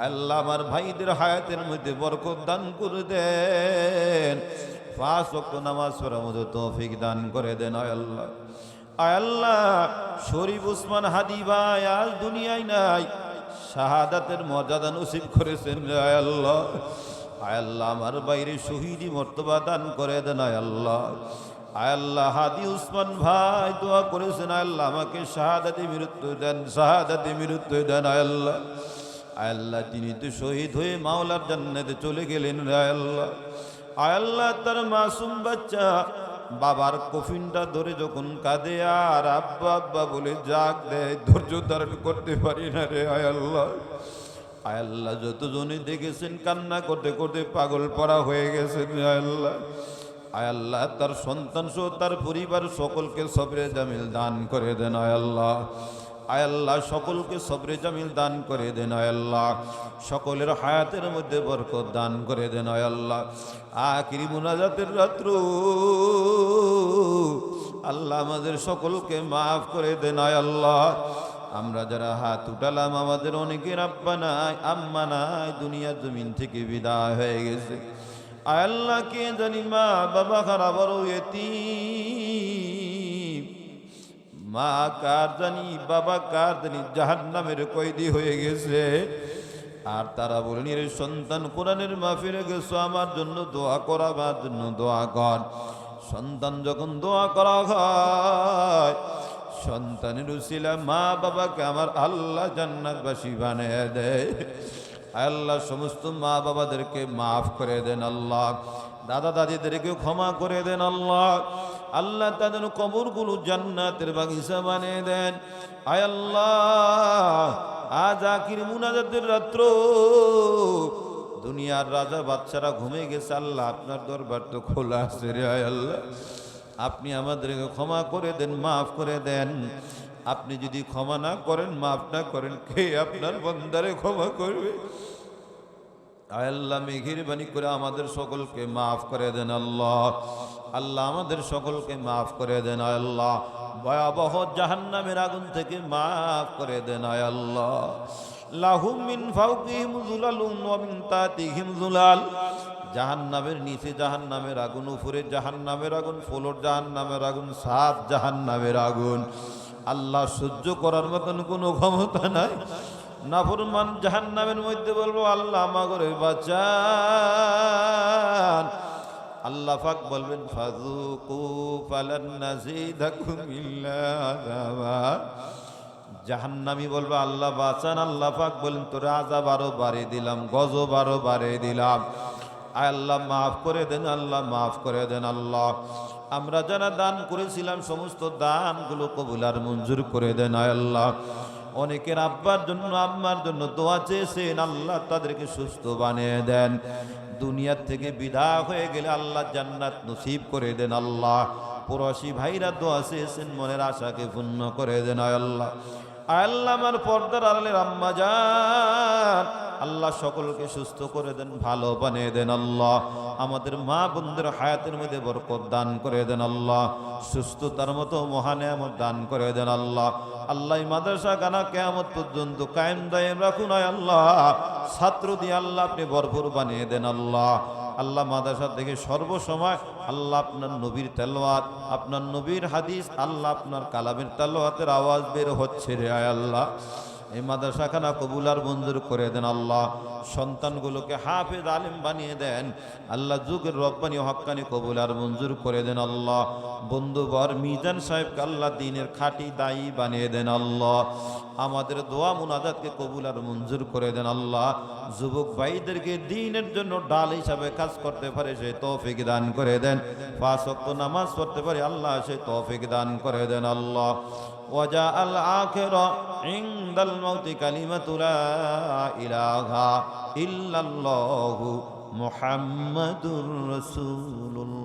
আল্লাহ, আমার ভাইদের হায়াতের মধ্যে বরকত দান করে দেন। 5 ওয়াক্ত নামাজ পড়ার মতো তৌফিক দান করে দেন। আয় আল্লাহ, আয় আল্লাহ, শরীফ উসমান হাদি ভাই আজ দুনিয়ায় নাই, শাহাদাতের মর্যাদা নসিব করেছেন। আয় আল্লাহ, আয় আল্লাহ, আমার বাইরে শহীদি মর্তবা দান করে দেন। আয় আল্লাহ, আয় আল্লাহ, হাদি উসমান ভাই দোয়া করেছেন, আয় আল্লাহ আমাকে শাহাদাতে মৃত্যু দেন, শাহাদাতে মৃত্যু দেন। আয় আল্লাহ, আয় আল্লাহ, তিনি তো শহীদ হয়ে মাওলার জান্নাতে চলে গেলেন। আয় আল্লাহ, আয় আল্লাহ, তার মাসুম বাচ্চা বাবার কফিনটা ধরে যখন কাঁদে আর আব্বা আব্বা বলে জাগ দেয়, ধৈর্য ধারণ করতে পারি না রে। আয় আল্লাহ, আয় আল্লাহ, যতজনে দেখেছেন কান্না করতে করতে পাগল পড়া হয়ে গেছে। আয় আল্লাহ, আয় আল্লাহ, তার সন্তান সহ তার পরিবার সকলকে সবরে জামিল দান করে দেন। আয় আল্লাহ, আয় আল্লাহ, সকলকে সবরে জামিল দান করে দেন। আয় আল্লাহ, সকলের হায়াতের মধ্যে বরকত দান করে দেন। আয় আল্লাহ, আখিরি মুনাজাতের রাত্র আল্লাহ আমাদের সকলকে মাফ করে দেন। আয় আল্লাহ, আমরা যারা হাত উঠালাম আমাদের অনেকের আব্বা নাই আম্মা নাই, দুনিয়ার জমিন থেকে বিদায় হয়ে গেছে। আয় আল্লাহ, কে জানি মা বাবা খারাপ বড় এতিম, মা কার জানি বাবা কার জানি জাহান্নামের কয়েদি হয়ে গেছে। আর তারা বলেন এর সন্তান কোরআনের মাহফিলে গেছো, আমার জন্য দোয়া করা, আমার জন্য দোয়া কর। সন্তান যখন দোয়া করা হয়, সন্তানের উসিলা মা বাবাকে আমার আল্লাহ জান্নাতবাসী বানিয়ে দেয়। আল্লাহ সমস্ত মা বাবাদেরকে মাফ করে দেন। আল্লাহ দাদা দাদিদেরকে ক্ষমা করে দেন। আল্লাহ, আল্লাহ তাদের কবরগুলো জান্নাতের বাগিচা বানিয়ে দেন। আয় আল্লাহ, আজ আখির মুনাজাতের রাত্র, দুনিয়ার রাজা বাচ্চারা ঘুমে গেছে, আল্লাহ আপনার দরবার তো খোলা আছে রে আল্লাহ, আপনি আমাদেরকে ক্ষমা করে দেন, মাফ করে দেন। আপনি যদি ক্ষমা না করেন, মাফ না করেন, কে আপনার বান্দারে ক্ষমা করবে? আল্লাহ মেহেরবানি করে আমাদের সকলকে মাফ করে দেন আল্লাহ। আল্লাহ আমাদের সকলকে মাফ করে দেন আল্লাহ। ভয়াবহ জাহান্নামের আগুন থেকে মাফ করে দেন আল্লাহ। লাহুম মিন ফাওকিহিম যুলালুন ওয়া মিন তাহতিহিম যুলাল। জাহান্নামের নিচে জাহান্নামের আগুন, উপরে জাহান্নামের আগুন, ফ্লোর জাহান্নামের আগুন, সাত জাহান্নামের আগুন। আল্লাহ সহ্য করার মতন কোনো ক্ষমতা নাই। নাফরমান জাহান্নামের মধ্যে বলবো, আল্লাহ আমাকে বাঁচান। আল্লাহ পাক বলবেন, ফাযুকু ফালান নাযিদাকুম ইল্লা আযাবা। জাহান্নামী বলবে, আল্লাহ বাঁচান। আল্লাহ পাক বলেন, তোরা আযাব আরো বাড়িয়ে দিলাম, গজব আরো বাড়িয়ে দিলাম। আল্লাহ মাফ করে দেন, আল্লাহ মাফ করে দেন আল্লাহ। আমরা যারা দান করেছিলাম সমস্ত দানগুলো কবুল আর মঞ্জুর করে দেন আল্লাহ। অনেকের আব্বার জন্য আম্মার জন্য দোয়া চেয়েছেন, আল্লাহ তাদেরকে সুস্থ বানিয়ে দেন। দুনিয়ার থেকে বিদায় হয়ে গেলে আল্লাহ জান্নাত নসিব করে দেন আল্লাহ। প্রবাসী ভাইরা দোয়া চেয়েছেন, মনের আশাকে পূর্ণ করে দেন আল্লাহ। আল্লাহ আমার পর্দার আড়ালের আম্মা জান, আল্লাহ সকলকে সুস্থ করে দেন, ভালো বানিয়ে দেন আল্লাহ। আমাদের মা বোনদের হায়াতের মধ্যে বরকত দান করে দেন আল্লাহ। সুস্থতার মতো মহানিয়ামত দান করে দেন আল্লাহ। আল্লাহ মাদ্রাসা গানা কিয়ামত পর্যন্ত কায়েম দায়েম রাখুন আল্লাহ। ছাত্র দিয়ে আল্লাহ আপনি ভরপুর বানিয়ে দেন আল্লাহ। আল্লাহ মাদ্রাসা থেকে সর্বসময় আল্লাহ আপনার নবীর তেলাওয়াত, আপনার নবীর হাদিস, আল্লাহ আপনার কালামের তেলাওয়াতের আওয়াজ বের হচ্ছে রে আল্লাহ। এই মাদ্রাসাখানা কবুল আর মঞ্জুর করে দেন আল্লাহ। সন্তানগুলোকে হাফেজ আলেম বানিয়ে দেন আল্লাহ। যুগের রব্বানি হক্কানি কবুল আর মঞ্জুর করে দেন আল্লাহ। বন্ধুবর মিজান সাহেবকে আল্লাহ দ্বীনের খাঁটি দায়ী বানিয়ে দেন আল্লাহ। আমাদের দোয়া মুনাজাতকে কবুল আর মঞ্জুর করে দেন আল্লাহ। যুবক ভাইদেরকে দ্বীনের জন্য ডাল হিসাবে কাজ করতে পারে সেই তৌফিক দান করে দেন। 5 ওয়াক্ত নামাজ পড়তে পারে আল্লাহ সেই তৌফিক দান করে দেন আল্লাহ। وجاء الآخرة عند الموت كلمة لا إله إلا الله محمد رسول الله।